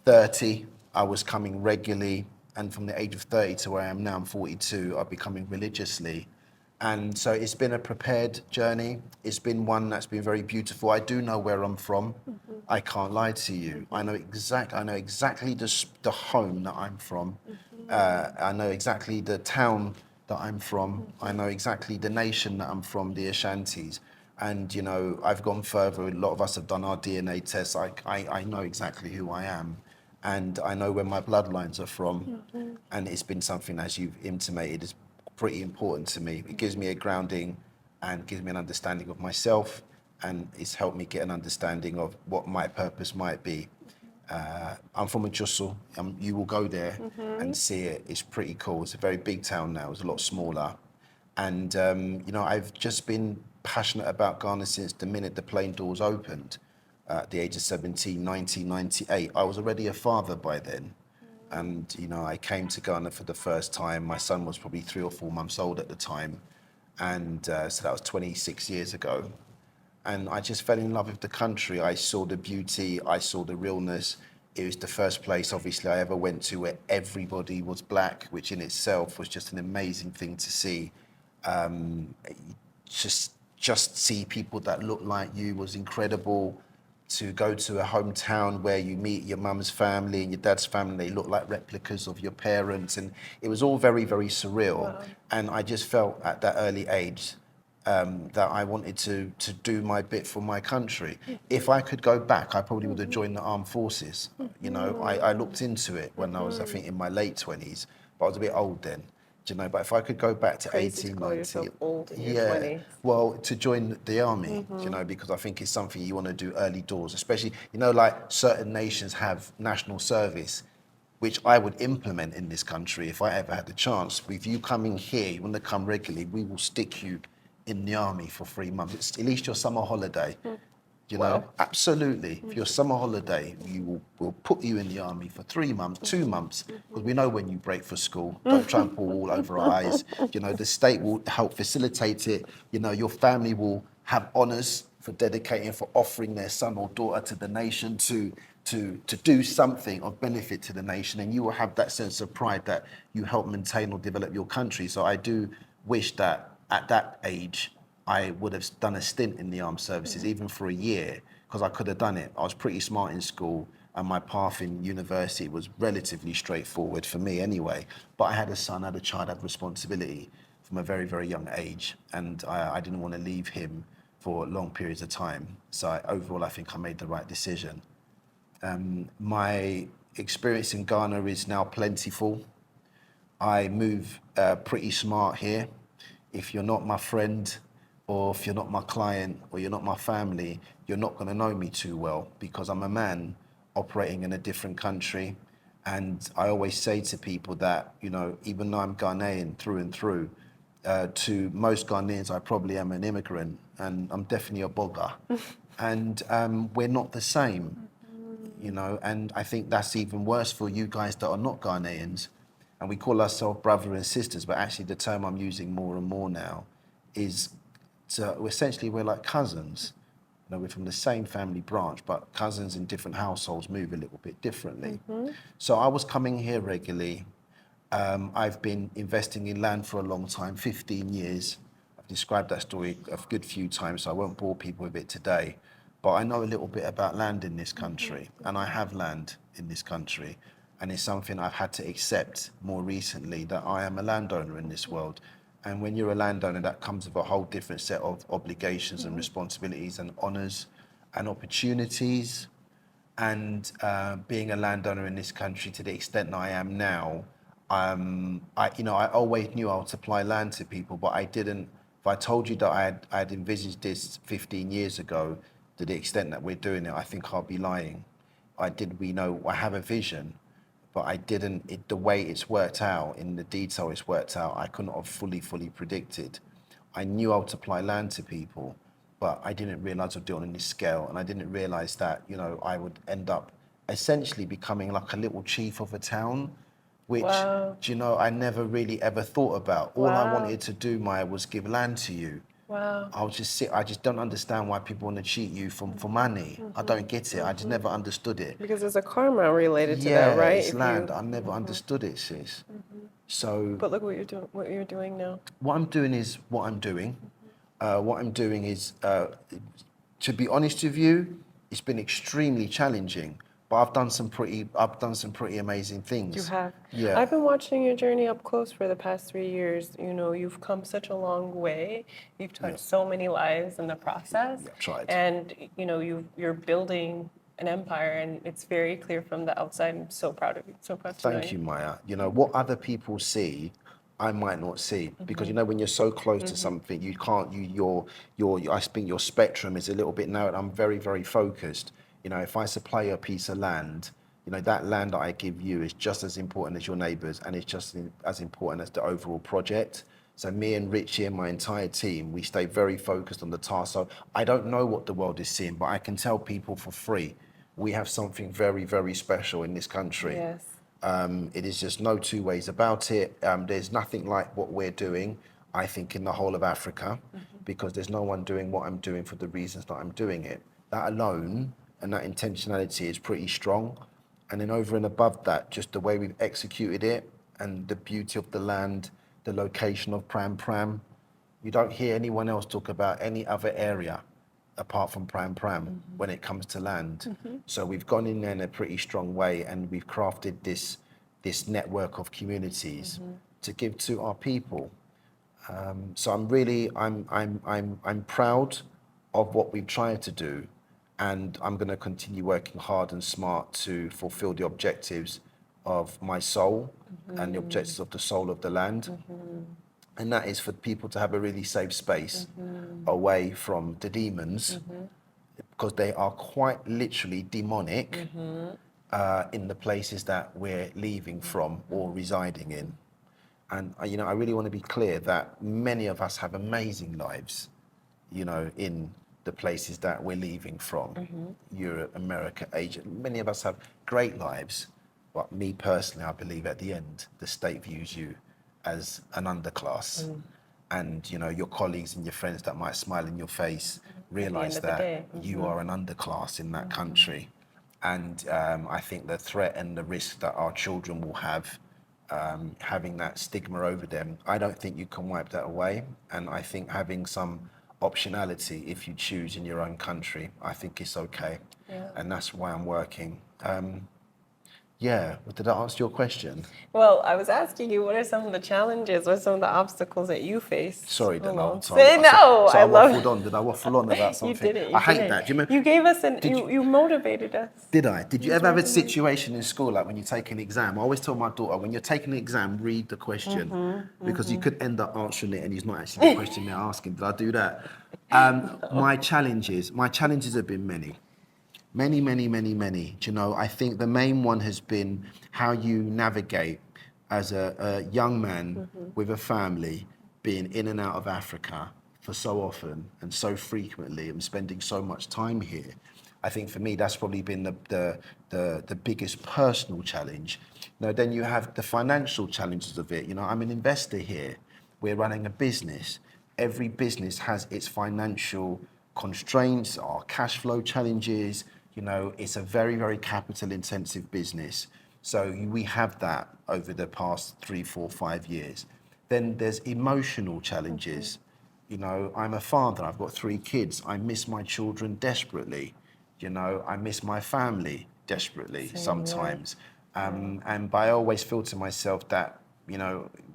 30. I was coming regularly. And from the age of 30 to where I am now, I'm 42, I'll be coming religiously. And so it's been a prepared journey. It's been one that's been very beautiful. I do know where I'm from. I can't lie to you. I know exactly the home that I'm from. I know exactly the town that I'm from. I know exactly the nation that I'm from, the Ashantis. And, I've gone further. A lot of us have done our DNA tests. I know exactly who I am. And I know where my bloodlines are from. And it's been something, as you've intimated, is pretty important to me. It gives me a grounding and gives me an understanding of myself, and it's helped me get an understanding of what my purpose might be. I'm from Ajusso. You will go there and see it. It's pretty cool. It's a very big town now. It's a lot smaller. And, I've just been passionate about Ghana since the minute the plane doors opened at the age of 17, 1998. I was already a father by then. And, I came to Ghana for the first time. My son was probably 3 or 4 months old at the time. And so that was 26 years ago. And I just fell in love with the country. I saw the beauty, I saw the realness. It was the first place, obviously, I ever went to where everybody was black, which in itself was just an amazing thing to see. Um, just see people that look like you was incredible. To go to a hometown where you meet your mum's family and your dad's family, they look like replicas of your parents, and it was all very, very surreal. Wow. And I just felt at that early age that I wanted to do my bit for my country. If I could go back, I probably would have joined the armed forces. I looked into it when I was, I think, in my late 20s, but I was a bit old then. But if I could go back to Crazy 18, to call yourself 19, old in your yeah, 20s. well, to join the army, because I think it's something you want to do early doors, especially, like certain nations have national service, which I would implement in this country if I ever had the chance. With you coming here, you want to come regularly, we will stick you in the army for 3 months. It's at least your summer holiday. Wow. Absolutely. For your summer holiday, we'll put you in the army for 3 months, 2 months, because we know when you break for school. Don't try and pull all over our eyes. The state will help facilitate it. Your family will have honours for dedicating, for offering their son or daughter to the nation to do something of benefit to the nation, and you will have that sense of pride that you help maintain or develop your country. So I do wish that at that age, I would have done a stint in the armed services, even for a year, because I could have done it. I was pretty smart in school, and my path in university was relatively straightforward for me anyway. But I had a son, I had a child, I had responsibility from a very, very young age, and I didn't want to leave him for long periods of time. So overall, I think I made the right decision. My experience in Ghana is now plentiful. I move pretty smart here. If you're not my friend, or if you're not my client, or you're not my family, you're not going to know me too well, because I'm a man operating in a different country. And I always say to people that, even though I'm Ghanaian through and through, to most Ghanaians, I probably am an immigrant, and I'm definitely a bogger. And we're not the same, and I think that's even worse for you guys that are not Ghanaians. And we call ourselves brother and sisters, but actually the term I'm using more and more now is essentially we're like cousins. We're from the same family branch, but cousins in different households move a little bit differently. So I was coming here regularly. I've been investing in land for a long time, 15 years. I've described that story a good few times, so I won't bore people with it today. But I know a little bit about land in this country, and I have land in this country. And it's something I've had to accept more recently, that I am a landowner in this world. And when you're a landowner, that comes with a whole different set of obligations and responsibilities and honours and opportunities. And being a landowner in this country to the extent that I am now, I always knew I would supply land to people, but I didn't. If I told you that I'd envisaged this 15 years ago, to the extent that we're doing it, I think I'll be lying. I have a vision, but I didn't. The way it's worked out, in the detail it's worked out, I couldn't have fully predicted. I knew I would supply land to people, but I didn't realise I'd do it on this scale, and I didn't realise that I would end up essentially becoming like a little chief of a town, which Wow. I never really ever thought about. All I Wow. wanted to do, Maya, was give land to you. Wow. I just don't understand why people want to cheat you for money. I don't get it. I just never understood it. Because there's a karma related to Yeah, that, right? it's land. I never understood it, sis. So But look what you're doing. What you're doing now. what I'm doing is what I'm doing. What I'm doing is, to be honest with you, it's been extremely challenging. But I've done some pretty amazing things. You have. Yeah. I've been watching your journey up close for the past 3 years. You've come such a long way. You've touched so many lives in the process. Yeah, I've tried. And you're building an empire, and it's very clear from the outside. I'm so proud of you. So proud to know Thank you, Maya. What other people see, I might not see, because when you're so close to something, you can't. I think your spectrum is a little bit narrowed. I'm very, very focused. If I supply you a piece of land, that land that I give you is just as important as your neighbours, and it's just as important as the overall project. So me and Richie and my entire team, we stay very focused on the task. So I don't know what the world is seeing, but I can tell people for free, we have something very, very special in this country. Yes. It is just no two ways about it. There's nothing like what we're doing, I think, in the whole of Africa, because there's no one doing what I'm doing for the reasons that I'm doing it. That alone and that intentionality is pretty strong. And then over and above that, just the way we've executed it and the beauty of the land, the location of Prampram. You don't hear anyone else talk about any other area apart from Prampram when it comes to land. So we've gone in there in a pretty strong way, and we've crafted this network of communities to give to our people. So I'm proud of what we've tried to do, and I'm going to continue working hard and smart to fulfill the objectives of my soul and the objectives of the soul of the land. And that is for people to have a really safe space away from the demons, because they are quite literally demonic in the places that we're leaving from or residing in. And I really want to be clear that many of us have amazing lives, in the places that we're leaving from, Europe, America, Asia. Many of us have great lives, but me personally, I believe at the end, the state views you as an underclass. And your colleagues and your friends that might smile in your face realize that you are an underclass in that country. And I think the threat and the risk that our children will have, having that stigma over them, I don't think you can wipe that away. And I think having some optionality, if you choose in your own country, I think it's okay. And that's why I'm working. Did that answer your question? Well, I was asking you, what are some of the challenges, what are some of the obstacles that you face? Sorry, alone? Dana. So I love waffled on. Did I waffle on about something? You didn't. I hate that. Do you remember? You gave us you motivated us. Did I? Did you ever have a situation in school like when you take an exam? I always tell my daughter, when you're taking an exam, read the question, because you could end up answering it and it's not actually the question they're asking. Did I do that? My challenges have been many. Many. I think the main one has been how you navigate as a young man with a family, being in and out of Africa for so often and so frequently and spending so much time here. I think for me, that's probably been the biggest personal challenge. Then you have the financial challenges of it. I'm an investor here. We're running a business. Every business has its financial constraints, our cash flow challenges. It's a very, very capital intensive business. So we have that over the past 3, 4, 5 years. Then there's emotional challenges. I'm a father, I've got 3 kids. I miss my children desperately. I miss my family desperately sometimes. But I always feel to myself that,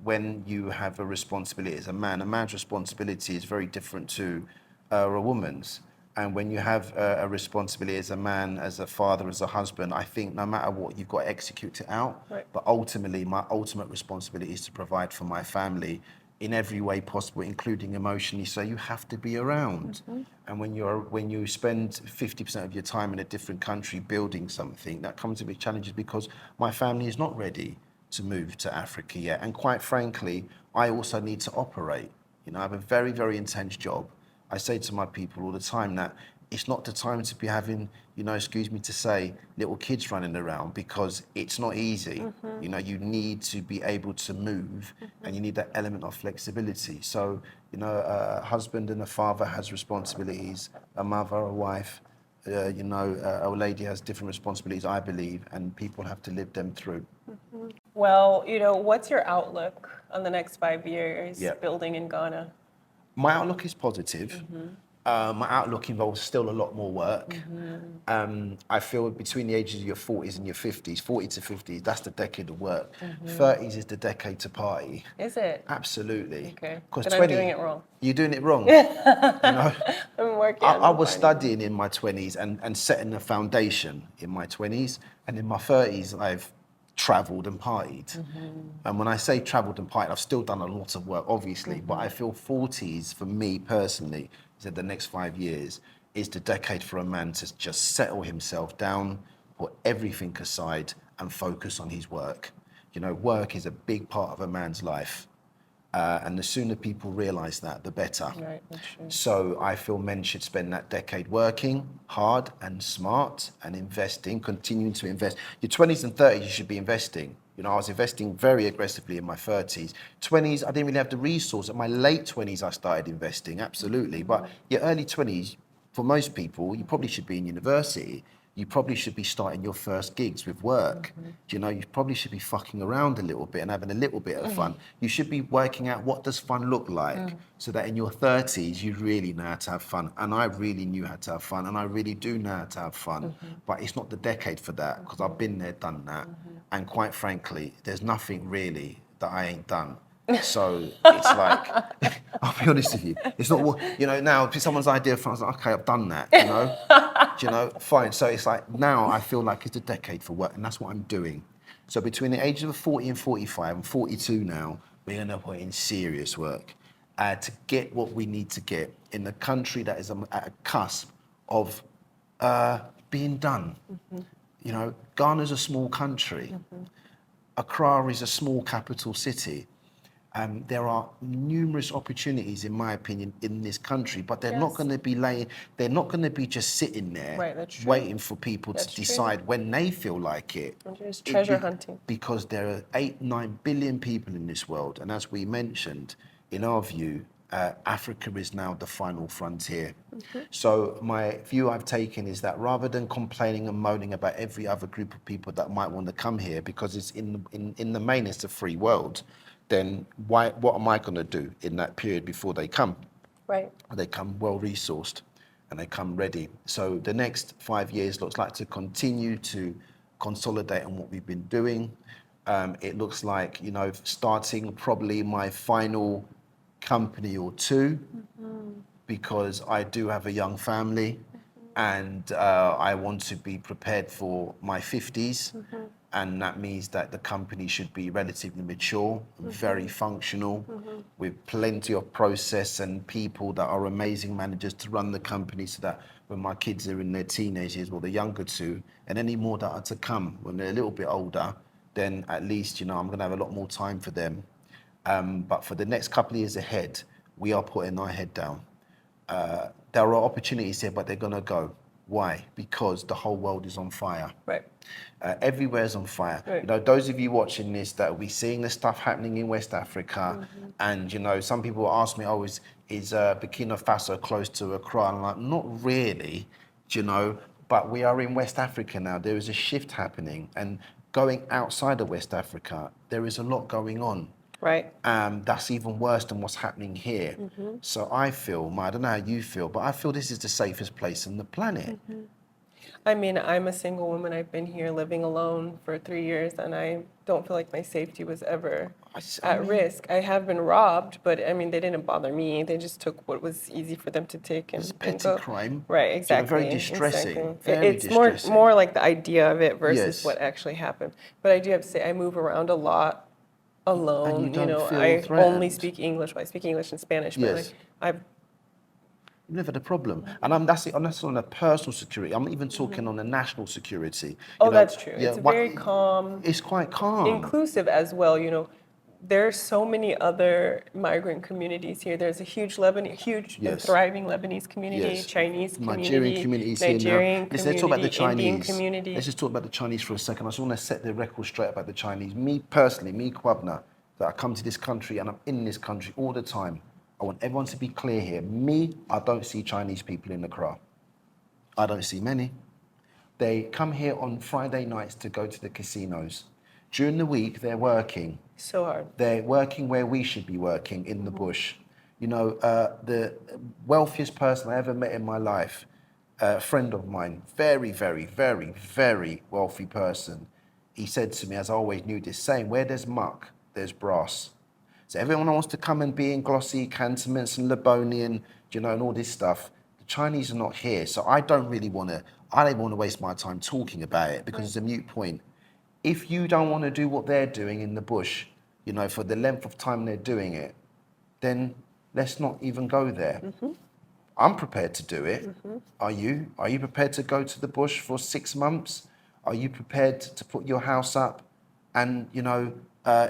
when you have a responsibility as a man's responsibility is very different to a woman's. And when you have a responsibility as a man, as a father, as a husband, I think no matter what, you've got to execute it out. Right. But ultimately, my ultimate responsibility is to provide for my family in every way possible, including emotionally. So you have to be around. And when you spend 50% of your time in a different country building something, that comes with challenges, because my family is not ready to move to Africa yet. And quite frankly, I also need to operate. I have a very, very intense job. I say to my people all the time that it's not the time to be having, excuse me to say, little kids running around, because it's not easy. You need to be able to move, and you need that element of flexibility. So, a husband and a father has responsibilities, a mother, a wife, a lady has different responsibilities, I believe, and people have to live them through. Well, what's your outlook on the next 5 years building in Ghana? My outlook is positive. My outlook involves still a lot more work. I feel between the ages of your 40s and your 50s, 40 to 50s, that's the decade of work. 30s is the decade to party. Is it? Absolutely. Okay. But I'm doing it wrong. You're doing it wrong. I'm working. I was studying in my 20s and setting a foundation in my 20s. And in my 30s, I've travelled and partied. And when I say travelled and partied, I've still done a lot of work, obviously, but I feel 40s, for me personally, the next 5 years, is the decade for a man to just settle himself down, put everything aside and focus on his work. Work is a big part of a man's life. And the sooner people realise that, the better. Right, that's true. So I feel men should spend that decade working hard and smart and investing, continuing to invest. Your 20s and 30s, you should be investing. You know, I was investing very aggressively in my 30s. 20s, I didn't really have the resource. In my late 20s, I started investing, absolutely. But your early 20s, for most people, you probably should be in university. You probably should be starting your first gigs with work. You know, you probably should be fucking around a little bit and having a little bit of fun. You should be working out what does fun look like so that in your 30s, you really know how to have fun. And I really knew how to have fun and I really do know how to have fun. But it's not the decade for that because I've been there, done that. And quite frankly, there's nothing really that I ain't done. So it's like, I'll be honest with you, it's not what, you know, now if someone's idea of fun, I was like, okay, I've done that, you know, do you know, fine. So it's like, now I feel like it's a decade for work and that's what I'm doing. So between the ages of 40 and 45, I'm 42 now, we're gonna put in serious work to get what we need to get in a country that is at a cusp of being done. You know, Ghana's a small country. Accra is a small capital city. There are numerous opportunities, in my opinion, in this country, but they're not going to be they're not going to be just sitting there waiting for people to decide when they feel like it. It's treasure hunting. Because there are 8-9 billion people in this world, and as we mentioned, in our view, Africa is now the final frontier. So my view I've taken is that rather than complaining and moaning about every other group of people that might want to come here, because it's in the main it's a free world, then what am I going to do in that period before they come? Right. They come well resourced and they come ready. So the next 5 years looks like to continue to consolidate on what we've been doing. It looks like, you know, starting probably my final company or two, because I do have a young family and I want to be prepared for my 50s. And that means that the company should be relatively mature, very functional, with plenty of process and people that are amazing managers to run the company so that when my kids are in their teenage years, or the younger two, and any more that are to come when they're a little bit older, then at least, you know, I'm gonna have a lot more time for them. But for the next couple of years ahead, we are putting our head down. There are opportunities here, but they're gonna go. Why? Because the whole world is on fire. Right. Everywhere's on fire. Right. You know, those of you watching this that will be seeing the stuff happening in West Africa, and you know, some people ask me, "Oh, is Burkina Faso close to Accra?" And I'm like, not really, you know. But we are in West Africa now. There is a shift happening, and going outside of West Africa, there is a lot going on. Right. That's even worse than what's happening here. So I feel, I don't know how you feel, but I feel this is the safest place on the planet. I mean, I'm a single woman. I've been here living alone for 3 years, and I don't feel like my safety was ever at risk. I have been robbed, but I mean, they didn't bother me. They just took what was easy for them to take and, It's a and petty go. crime. Right, You know, exactly. very distressing. Exactly. Very It's distressing. more like the idea of it versus Yes. what actually happened. But I do have to say, I move around a lot alone. don't know, feel I only threatened? speak English. Well, I speak English and Spanish, but Yes. like, I've You've never had a problem. And that's on a personal security. I'm not even talking on a national security. Oh, You know, that's true. It's very calm. It's quite calm. Inclusive as well, you know. There's so many other migrant communities here. There's a huge and Yes. thriving Lebanese community, Yes. Chinese community, Nigerian communities here now. Nigerian Let's talk about the community, Indian Chinese. community. Let's just talk about the Chinese for a second. I just want to set the record straight about the Chinese. Me personally, me Kwabena, that I come to this country and I'm in this country all the time. I want everyone to be clear here. Me, I don't see Chinese people in Accra. I don't see many. They come here on Friday nights to go to the casinos. During the week, they're working. So hard. They're working where we should be working, in the bush. You know, the wealthiest person I ever met in my life, a friend of mine, very, very, very, very wealthy person. He said to me, as I always knew this, saying, where there's muck, there's brass. So everyone wants to come and be in glossy cantonments and Lebonian, you know, and all this stuff. The Chinese are not here. So I don't want to waste my time talking about it because it's a moot point. If you don't want to do what they're doing in the bush, you know, for the length of time they're doing it, then let's not even go there. I'm prepared to do it. Are you? Are you prepared to go to the bush for 6 months? Are you prepared to put your house up and, you know,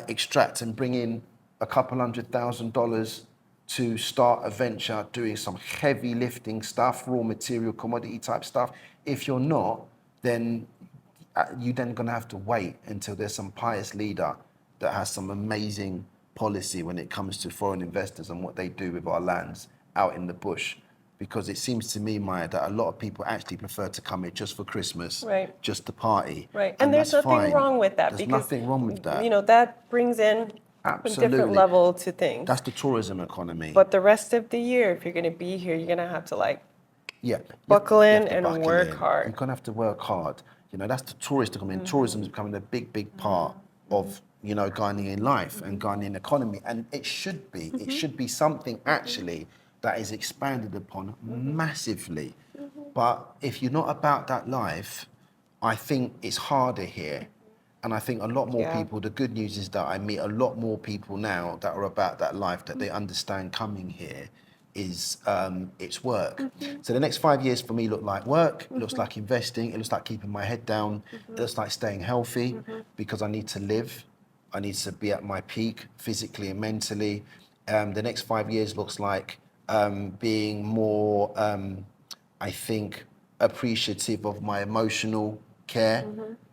extract and bring in a couple $100,000 to start a venture doing some heavy lifting stuff, raw material, commodity type stuff. If you're not, then you're then going to have to wait until there's some pious leader that has some amazing policy when it comes to foreign investors and what they do with our lands out in the bush. Because it seems to me, Maya, that a lot of people actually prefer to come here just for Christmas, Right. just to party. Right, and there's that's nothing fine. wrong with that There's because nothing wrong with that. you know that brings in a different Absolutely. level to things. That's the tourism economy. But the rest of the year, if you're going to be here, you're going to have to like Yeah, buckle you in have to and buckle work in. hard. You're gonna have to work hard. You know, that's the tourist economy. And tourism is becoming a big part of, you know, Ghanaian life and Ghanaian economy. And it should be. It should be something actually that is expanded upon massively. But if you're not about that life, I think it's harder here. And I think a lot more Yeah. people, the good news is that I meet a lot more people now that are about that life, that they understand coming here is it's work. So the next 5 years for me look like work, it looks like investing, it looks like keeping my head down, it looks like staying healthy because I need to live. I need to be at my peak physically and mentally. The next 5 years looks like being more, I think, appreciative of my emotional care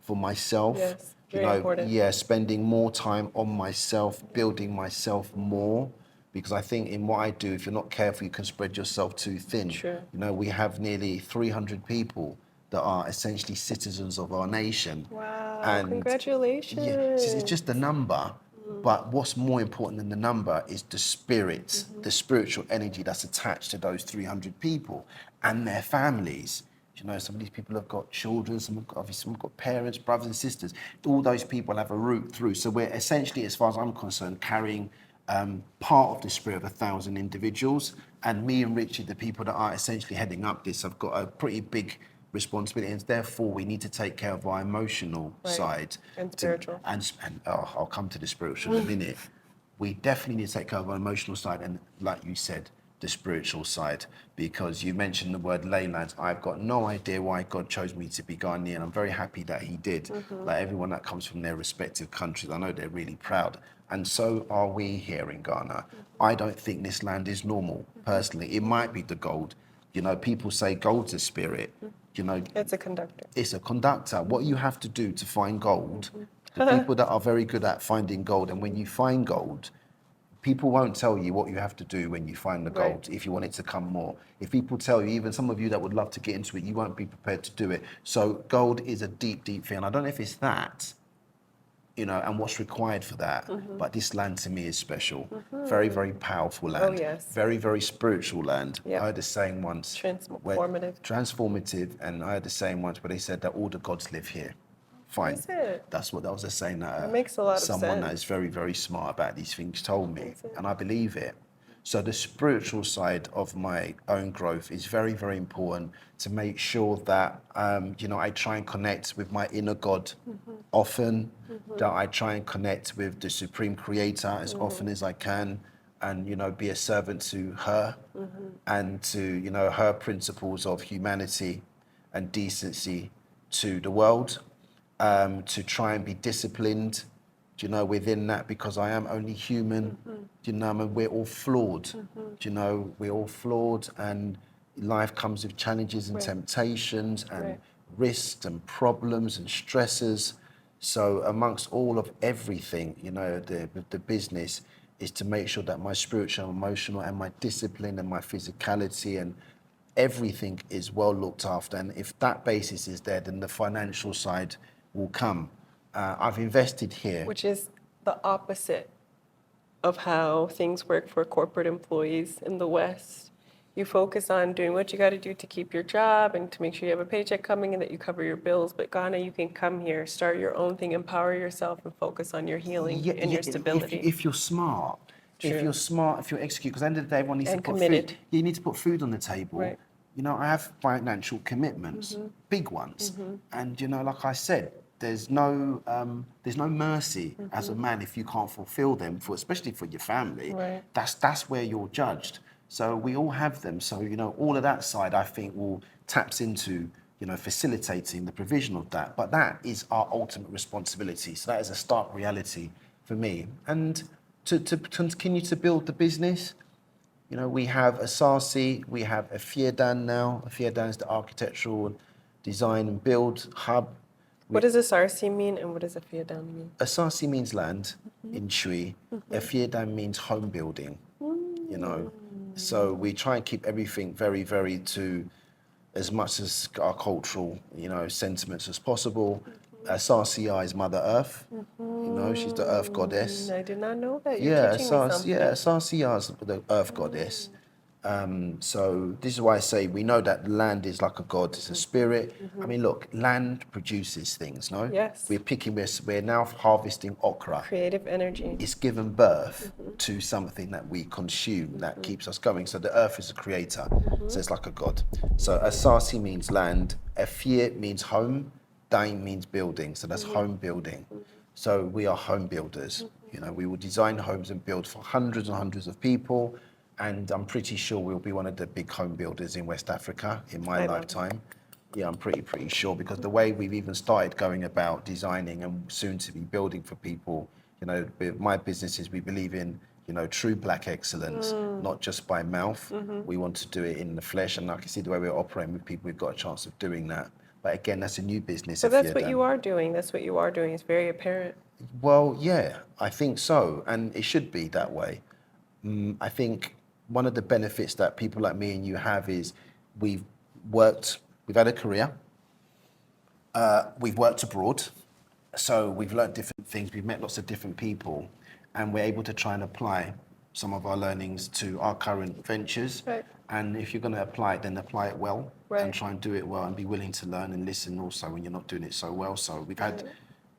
for myself. Yes, You very know, important. yeah, spending more time on myself, building myself more. Because I think in what I do, if you're not careful, you can spread yourself too thin. True. You know, we have nearly 300 people that are essentially citizens of our nation. Wow, And congratulations. yeah, it's just a number. But what's more important than the number is the spirit, the spiritual energy that's attached to those 300 people and their families. You know, some of these people have got children, some have got, obviously, some have got parents, brothers and sisters. All those people have a route through. So we're essentially, as far as I'm concerned, carrying part of the spirit of 1,000 individuals. And me and Richard, the people that are essentially heading up this, have got a pretty big responsibility, and therefore we need to take care of our emotional Right. side And spiritual. and I'll come to the spiritual in a minute. We definitely need to take care of our emotional side and, like you said, the spiritual side, because you mentioned the word leylands. I've got no idea why God chose me to be Ghanaian. I'm very happy that he did. Like everyone that comes from their respective countries, I know they're really proud, and so are we here in Ghana. I don't think this land is normal, personally. It might be the gold. You know, people say gold's a spirit. You know, It's a conductor. it's a conductor. What you have to do to find gold, the people that are very good at finding gold, and when you find gold, people won't tell you what you have to do when you find the gold Right. if you want it to come more. If people tell you, even some of you that would love to get into it, you won't be prepared to do it. So gold is a deep thing. And I don't know if it's that, you know, and what's required for that. But this land to me is special. Very, very powerful land. Oh, yes. Very, very spiritual land. Yep. I heard the saying once. Transformative. Transformative. And I heard the saying once where they said that all the gods live here. Fine. Is it? That was a saying that, makes a lot of someone that sense. is very, very smart about these things told me. That's it. And I believe it. So the spiritual side of my own growth is very, very important to make sure that, you know, I try and connect with my inner God often, that I try and connect with the Supreme Creator as often as I can, and, you know, be a servant to her and to, you know, her principles of humanity and decency to the world, to try and be disciplined, you know, within that, because I am only human, you know, and we're all flawed, you know, we're all flawed, and life comes with challenges and Right. temptations and Right. risks and problems and stresses. So amongst all of everything, you know, the business is to make sure that my spiritual, emotional, and my discipline and my physicality and everything is well looked after. And if that basis is there, then the financial side will come. I've invested here. Which is the opposite of how things work for corporate employees in the West. You focus on doing what you got to do to keep your job and to make sure you have a paycheck coming and that you cover your bills. But Ghana, you can come here, start your own thing, empower yourself, and focus on your healing and your stability. If you're smart, True. if you're smart, if you execute, because at the end of the day, everyone needs And to put committed. food. You need to put food on the table. Right. You know, I have financial commitments, big ones, and you know, like I said, there's no mercy as a man if you can't fulfill them, for especially for your family. Right. That's where you're judged. So we all have them. So you know, all of that side, I think, will taps into, you know, facilitating the provision of that. But that is our ultimate responsibility. So that is a stark reality for me. And to continue to build the business. You know, we have Asarci, we have Efiedan now. Efiedan is the architectural design and build hub. What does Asarci mean and what does Efiedan mean? Asarci means land in Shui. Efiedan means home building, you know. So we try and keep everything very, very to as much as our cultural, you know, sentiments as possible. Asarci is Mother Earth. You know, she's the Earth goddess. I did not know that. You're teaching me something. Asarci is the Earth goddess. So this is why I say we know that land is like a god, it's a spirit. I mean, look, land produces things, no? Yes. We're now harvesting okra. Creative energy. It's given birth to something that we consume that keeps us going. So the earth is a creator, so it's like a god. So Asarci means land, Efie means home, Dain means building, so that's home building. So we are home builders. You know, we will design homes and build for hundreds and hundreds of people. And I'm pretty sure we'll be one of the big home builders in West Africa in my lifetime. Yeah, I'm pretty sure, because the way we've even started going about designing and soon to be building for people, you know, my business is we believe in, you know, true black excellence, not just by mouth. We want to do it in the flesh, and I can see the way we're operating with people, we've got a chance of doing that. But again, that's a new business. So that's what you are doing. That's what you are doing. It's very apparent. Well, yeah, I think so, and it should be that way. I think one of the benefits that people like me and you have is we've had a career, we've worked abroad, so we've learned different things, we've met lots of different people, and we're able to try and apply some of our learnings to our current ventures. Right. And if you're going to apply it, then apply it well, right. and try and do it well, and be willing to learn and listen also when you're not doing it so well. So we've had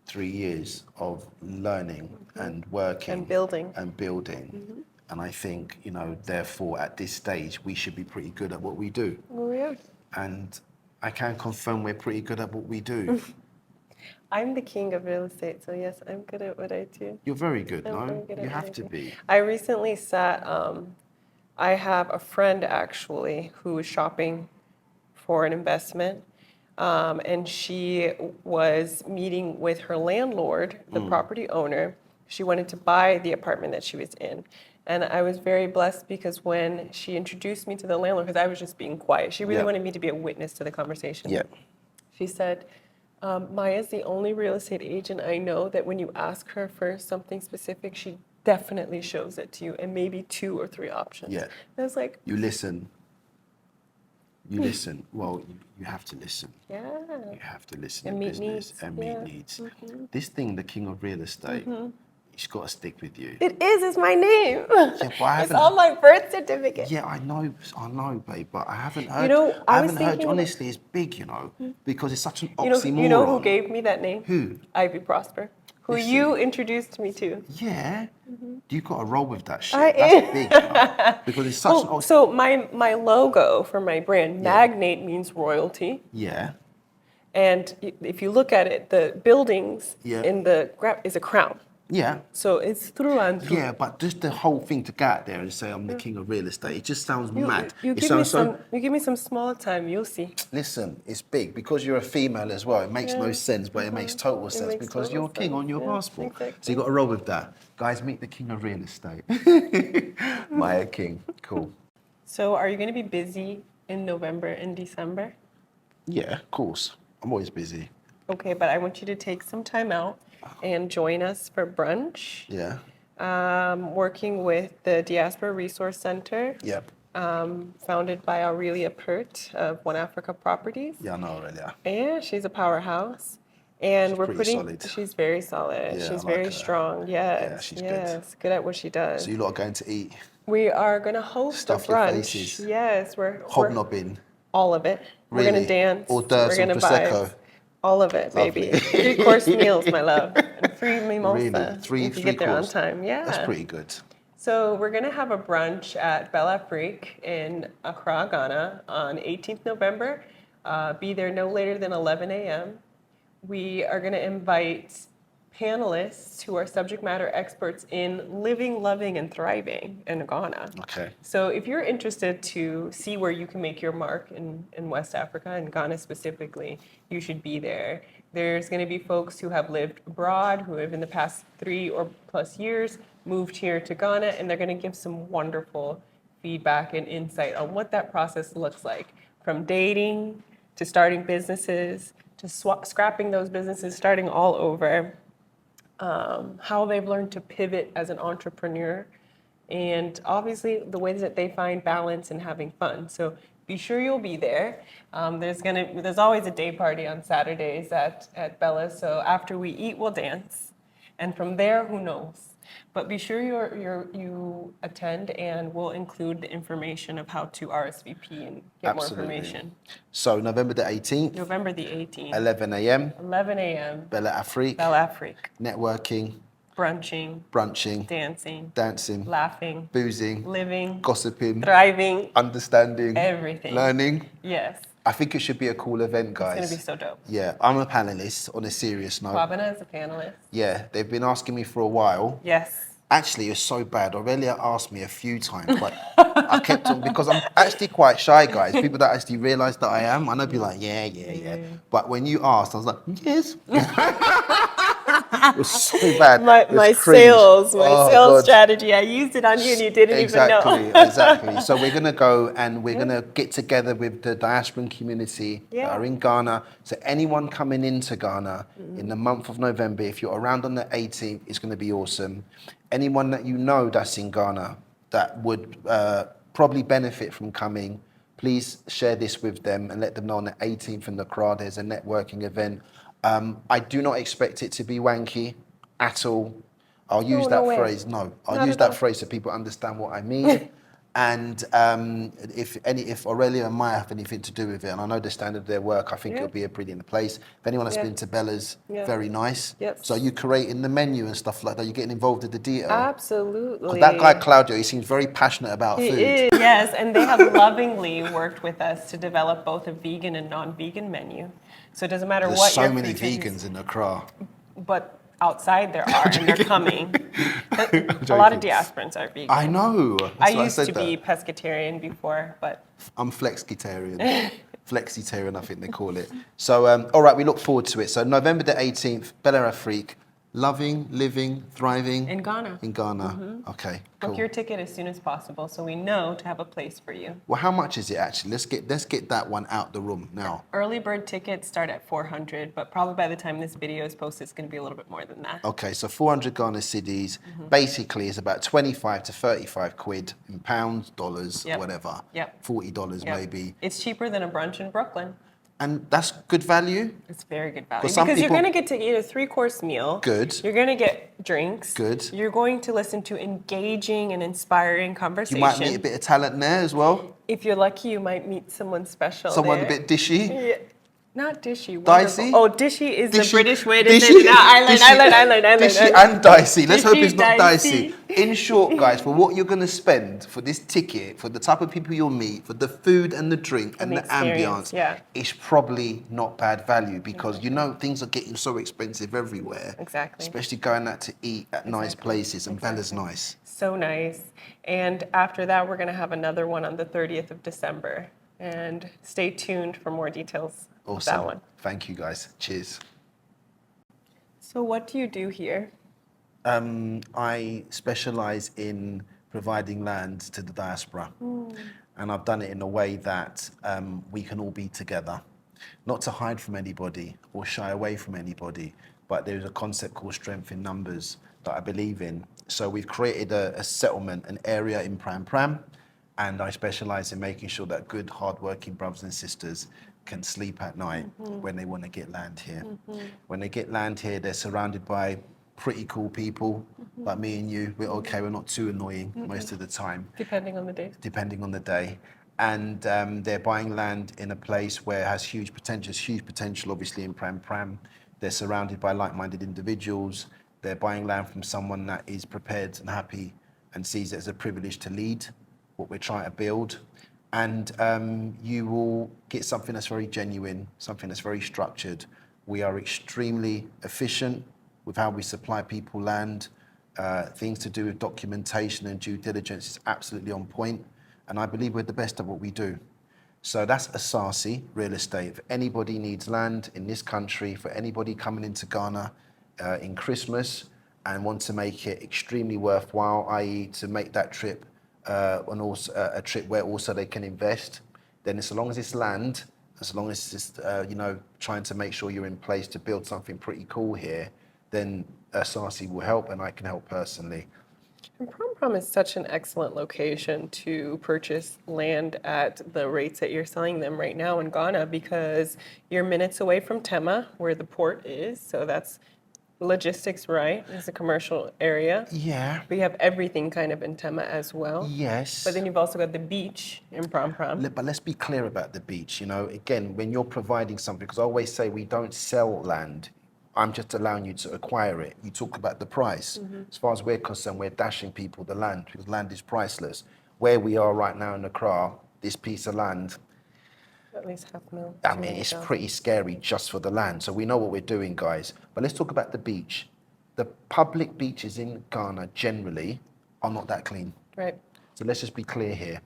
3 years of learning and working and building. And I think, you know, therefore at this stage we should be pretty good at what we do. Oh, yeah. And I can confirm we're pretty good at what we do. I'm the king of real estate, so yes, I'm good at what I do. You're very good, I'm no? very good at You what have I to do. be. I recently I have a friend actually who was shopping for an investment, and she was meeting with her landlord, the property owner. She wanted to buy the apartment that she was in. And I was very blessed because when she introduced me to the landlord, because I was just being quiet, she really wanted me to be a witness to the conversation. Yeah. She said, Maya's the only real estate agent I know that when you ask her for something specific, she definitely shows it to you, and maybe 2 or 3 options. Yeah. And I was like, You listen. You listen. Well, you have to listen. yeah. You have to listen And in meet business needs. and Yeah. meet needs. This thing, the king of real estate, it's got to stick with you. It is, it's my name. Yeah, but I It's haven't- on my birth certificate. Yeah, I know, babe, but I haven't heard. You know, I I was haven't heard. thinking- Honestly, it's big, you know, because it's such an You know, oxymoron. you know who gave me that name? Who? Ivy Prosper, who Listen. you introduced me to. Yeah, you've got to roll with that shit. I That's am. big, you know, because it's such an Oh, oxymoron. so my logo for my brand, Magnate, means royalty. Yeah, And if you look at it, the buildings Yeah. in the is a crown. yeah. So it's through and through. Yeah, but just the whole thing to get out there and say I'm the king of real estate, it just sounds mad. You It give me sounds you give me some small time, you'll see. Listen, it's big because you're a female as well. It makes no sense, but it makes total sense makes because total you're king sense. on your Yeah, passport. exactly. So you got to roll with that. Guys, meet the king of real estate. Maya King, cool. So are you going to be busy in November and December? Yeah, of course. I'm always busy. Okay, but I want you to take some time out and join us for brunch. Yeah. Working with the Diaspora Resource Center, Yep. founded by Aurelia Pert of One Africa Properties. Yeah, I know Aurelia. Yeah, she's a powerhouse. And She's we're pretty putting, solid. she's very solid. Yeah, she's I like very her. strong. Yes, she's good. yes, good at what she does. So you lot are going to eat We are going to host Stuff a your brunch. faces. Yes, we're hobnobbing. all of it. We're going Really? to dance. Hors d'oeuvres We're and going to Prosecco. vibe. All of it, baby. Lovely. 3-course meals, my love. And free mimosa. Really? Three if you get there on course? time. Yeah. That's pretty good. So we're going to have a brunch at Afrik in Accra, Ghana on 18th November. Be there no later than 11 a.m. We are going to invite panelists who are subject matter experts in living, loving, and thriving in Ghana. Okay. So if you're interested to see where you can make your mark in West Africa, and Ghana specifically, you should be there. There's going to be folks who have lived abroad, who have in the past 3 or plus years moved here to Ghana, and they're going to give some wonderful feedback and insight on what that process looks like, from dating to starting businesses to scrapping those businesses, starting all over, how they've learned to pivot as an entrepreneur, and obviously the ways that they find balance and having fun. So be sure you'll be there. There's always a day party on Saturdays at Bella's. So after we eat, we'll dance, and from there, who knows? But be sure you attend, and we'll include the information of how to RSVP and get more information. So November the 18th. November the 18th. 11 a.m. 11 a.m. Bella Afrik. Bella Afrik. Networking. Brunching. Dancing. Laughing. Boozing. Living. Gossiping. Thriving. Understanding. Everything. Learning. Yes. I think it should be a cool event, guys. It's going to be so dope. Yeah, I'm a panelist on a serious note. Kwabena is a panelist. Yeah, they've been asking me for a while. Yes. Actually, it's so bad. Aurelia asked me a few times, but I kept on, because I'm actually quite shy, guys. People that actually realise that I am, I know, be like, yeah. But when you asked, I was like, yes. It was so bad. My sales strategy. I used it on you and you didn't even know. Exactly. So we're going to go and we're going to get together with the diasporan community that are in Ghana. So anyone coming into Ghana in the month of November, if you're around on the 18th, it's going to be awesome. Anyone that you know that's in Ghana that would probably benefit from coming, please share this with them and let them know on the 18th in the Accra there's a networking event. I do not expect it to be wanky at all. I'll use that phrase. No, I'll use that phrase so people understand what I mean. And if Aurelia and Maya have anything to do with it, and I know the standard of their work, I think it'll be a brilliant place. If anyone has been to Bella's, very nice. Yep. So you creating the menu and stuff like that, you're getting involved in the detail. Absolutely. That guy Claudio, he seems very passionate about food. Yes, and they have lovingly worked with us to develop both a vegan and non-vegan menu. So it doesn't matter There's what so your many frequency vegans in Accra. But outside there are, and they're coming. A lot of diasporans are vegan. I know. I used to be pescatarian before, but I'm flexitarian. Flexitarian, I think they call it. So, all right, we look forward to it. So November the 18th, Bella Afrik. Loving, living, thriving. In Ghana. In Ghana. Okay, cool. Book your ticket as soon as possible so we know to have a place for you. Well, how much is it actually? Let's get that one out the room now. Early bird tickets start at 400, but probably by the time this video is posted, it's going to be a little bit more than that. Okay, so 400 Ghana cedis. Basically, is about 25 to 35 quid in pounds, dollars, whatever. Yep. $40 maybe. It's cheaper than a brunch in Brooklyn. And that's good value? It's very good value. Because you're going to get to eat a 3-course meal. Good. You're going to get drinks. Good. You're going to listen to engaging and inspiring conversation. You might meet a bit of talent there as well. If you're lucky, you might meet someone special. Someone there. a bit dishy. Yeah. Not dishy. Dicey? Oh, dishy is the British way to say it. No, I learned. Dishy and dicey. Let's hope Dishy, it's not dicey. dicey. In short, guys, for what you're going to spend for this ticket, for the type of people you'll meet, for the food and the drink and the ambience, it's probably not bad value because you know things are getting so expensive everywhere. Exactly. Especially going out to eat at nice places, and Bella's nice. So nice. And after that, we're going to have another one on the 30th of December. And stay tuned for more details. Awesome. That one. Thank you, guys. Cheers. So what do you do here? I specialize in providing land to the diaspora. And I've done it in a way that we can all be together. Not to hide from anybody or shy away from anybody, but there's a concept called strength in numbers that I believe in. So we've created a settlement, an area in Prampram, and I specialize in making sure that good, hardworking brothers and sisters can sleep at night when they want to get land here. When they get land here, they're surrounded by pretty cool people like me and you. We're okay, we're not too annoying most of the time. Depending on the day. Depending on the day. And they're buying land in a place where it has huge potential obviously in Prampram. They're surrounded by like-minded individuals. They're buying land from someone that is prepared and happy and sees it as a privilege to lead what we're trying to build. And you will get something that's very genuine, something that's very structured. We are extremely efficient with how we supply people land. Things to do with documentation and due diligence is absolutely on point. And I believe we're the best at what we do. So that's Asarci Real Estate. If anybody needs land in this country, for anybody coming into Ghana in Christmas, and want to make it extremely worthwhile, i.e. to make that trip and also a trip where also they can invest, then as long as it's land, as long as it's trying to make sure you're in place to build something pretty cool here, then Asaase will help, and I can help personally. And Prampram is such an excellent location to purchase land at the rates that you're selling them right now in Ghana, because you're minutes away from Tema, where the port is. So that's logistics, right? It's a commercial area. Yeah. But you have everything kind of in Tema as well. Yes. But then you've also got the beach in Prampram. But let's be clear about the beach. Again, when you're providing something, because I always say we don't sell land. I'm just allowing you to acquire it. You talk about the price. As far as we're concerned, we're dashing people the land, because land is priceless. Where we are right now in Accra, this piece of land, At least $500,000. I mean, it's pretty scary just for the land. So we know what we're doing, guys. But let's talk about the beach. The public beaches in Ghana generally are not that clean. Right. So let's just be clear here.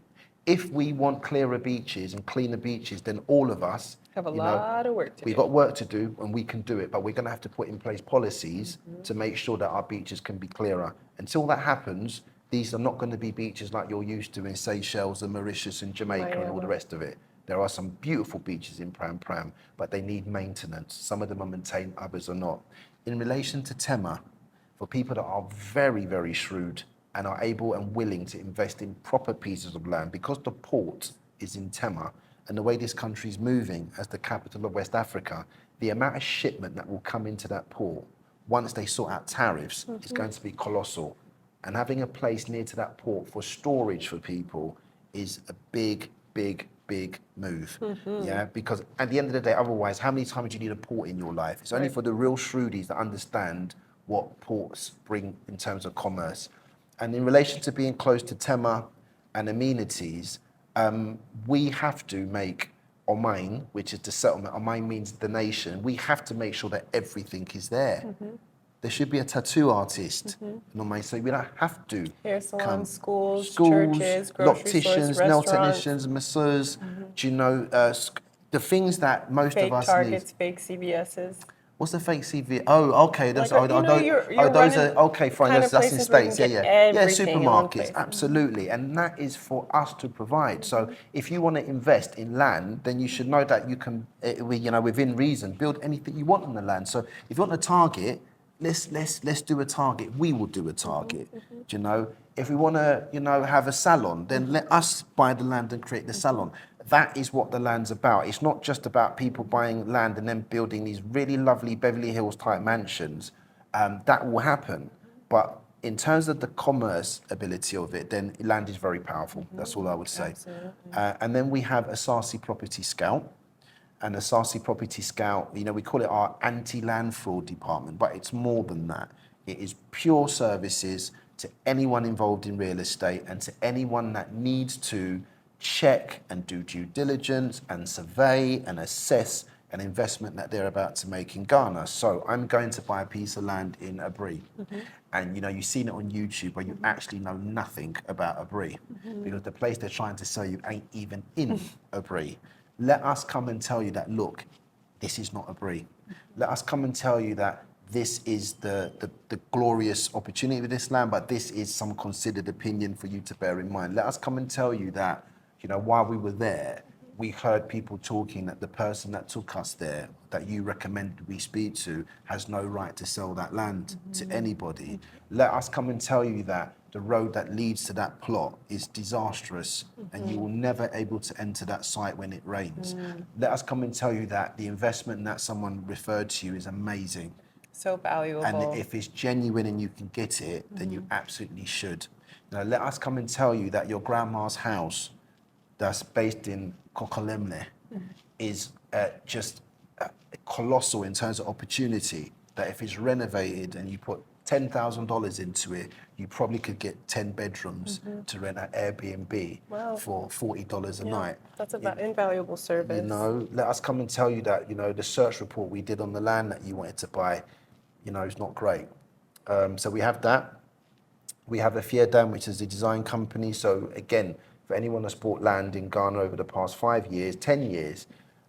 If we want clearer beaches and cleaner beaches, then all of us Have a lot of work to do. we've got work to do, and we can do it, but we're going to have to put in place policies to make sure that our beaches can be clearer. Until that happens, these are not going to be beaches like you're used to in Seychelles and Mauritius and Jamaica and all the rest of it. There are some beautiful beaches in Prampram, but they need maintenance. Some of them are maintained, others are not. In relation to Tema, for people that are very, very shrewd and are able and willing to invest in proper pieces of land, because the port is in Tema, and the way this country is moving as the capital of West Africa, the amount of shipment that will come into that port once they sort out tariffs is going to be colossal. And having a place near to that port for storage for people is a big, big, big move. Yeah, because at the end of the day, otherwise, how many times do you need a port in your life? It's only for the real shrewdies that understand what ports bring in terms of commerce. And in relation to being close to Tema and amenities, we have to make Oman, which is the settlement, Oman means the nation, we have to make sure that everything is there. There should be a tattoo artist in Oman, so we don't have to. Hair salons, schools, Schools, churches, grocery opticians, stores, nail restaurants. technicians, masseurs, do you know, the things that most Fake of us Targets, need. fake CVSs. What's the fake CV? Oh, okay. Those, Like, those are okay. Fine. kind of That's in places where you States. can Yeah, get yeah. Yeah, everything in one supermarkets. place. Absolutely, and that is for us to provide. So if you want to invest in land, then you should know that you can, within reason, build anything you want on the land. So if you want a target, let's do a target. We will do a target. Do you know? If we want to, have a salon, then let us buy the land and create the salon. That is what the land's about. It's not just about people buying land and then building these really lovely Beverly Hills type mansions. That will happen. But in terms of the commerce ability of it, then land is very powerful. That's all I would say. And then we have Asarci Property Scout. And Asarci Property Scout, we call it our anti-land fraud department, but it's more than that. It is pure services to anyone involved in real estate and to anyone that needs to check and do due diligence and survey and assess an investment that they're about to make in Ghana. So I'm going to buy a piece of land in Abri. And you've seen it on YouTube, but you actually know nothing about Abri because the place they're trying to sell you ain't even in Abri. Let us come and tell you that, look, this is not Abri. Let us come and tell you that this is the glorious opportunity with this land, but this is some considered opinion for you to bear in mind. Let us come and tell you that, while we were there, we heard people talking that the person that took us there, that you recommended we speak to, has no right to sell that land to anybody. Let us come and tell you that the road that leads to that plot is disastrous and you will never able to enter that site when it rains. Let us come and tell you that the investment that someone referred to you is amazing. So valuable. And if it's genuine and you can get it, then you absolutely should. Now, let us come and tell you that your grandma's house that's based in Kokolemne is just colossal in terms of opportunity, that if it's renovated and you put $10,000 into it, you probably could get 10 bedrooms to rent an Airbnb for $40 a night. That's an invaluable service. Let us come and tell you that, the search report we did on the land that you wanted to buy, is not great. So we have that. We have Efiedan, which is a design company. So again, for anyone that's bought land in Ghana over the past 5 years, 10 years,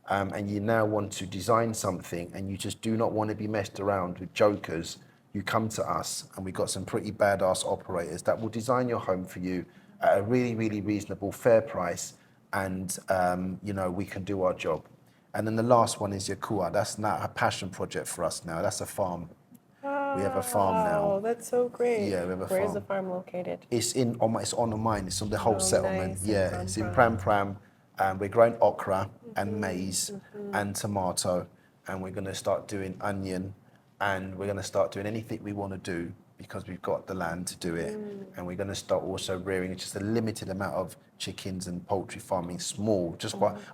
and you now want to design something and you just do not want to be messed around with jokers you come to us, and we've got some pretty badass operators that will design your home for you at a really, really reasonable, fair price, and we can do our job. And then the last one is your kua. That's not a passion project for us now. That's a farm. We have a farm now. Oh, that's so great. Yeah, we have a Where's farm. the farm located? It's on Oman. It's on the whole Oh, settlement. nice. Yeah, it's in Prampram, and we're growing okra and maize and tomato, and we're going to start doing onion, and we're going to start doing anything we want to do because we've got the land to do it, and we're going to start also rearing just a limited amount of chickens and poultry farming, small.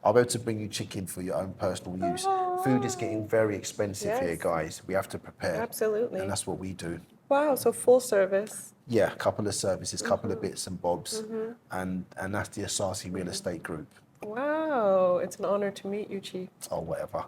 I'll be able to bring you chicken for your own personal use. Food is getting very expensive here, Yes. guys. We have to prepare. Absolutely. And that's what we do. Wow, so full service. Yeah, a couple of services, couple of bits and bobs, and that's the Asarci Real Estate Group. Wow, it's an honor to meet you, Chief. Oh, whatever.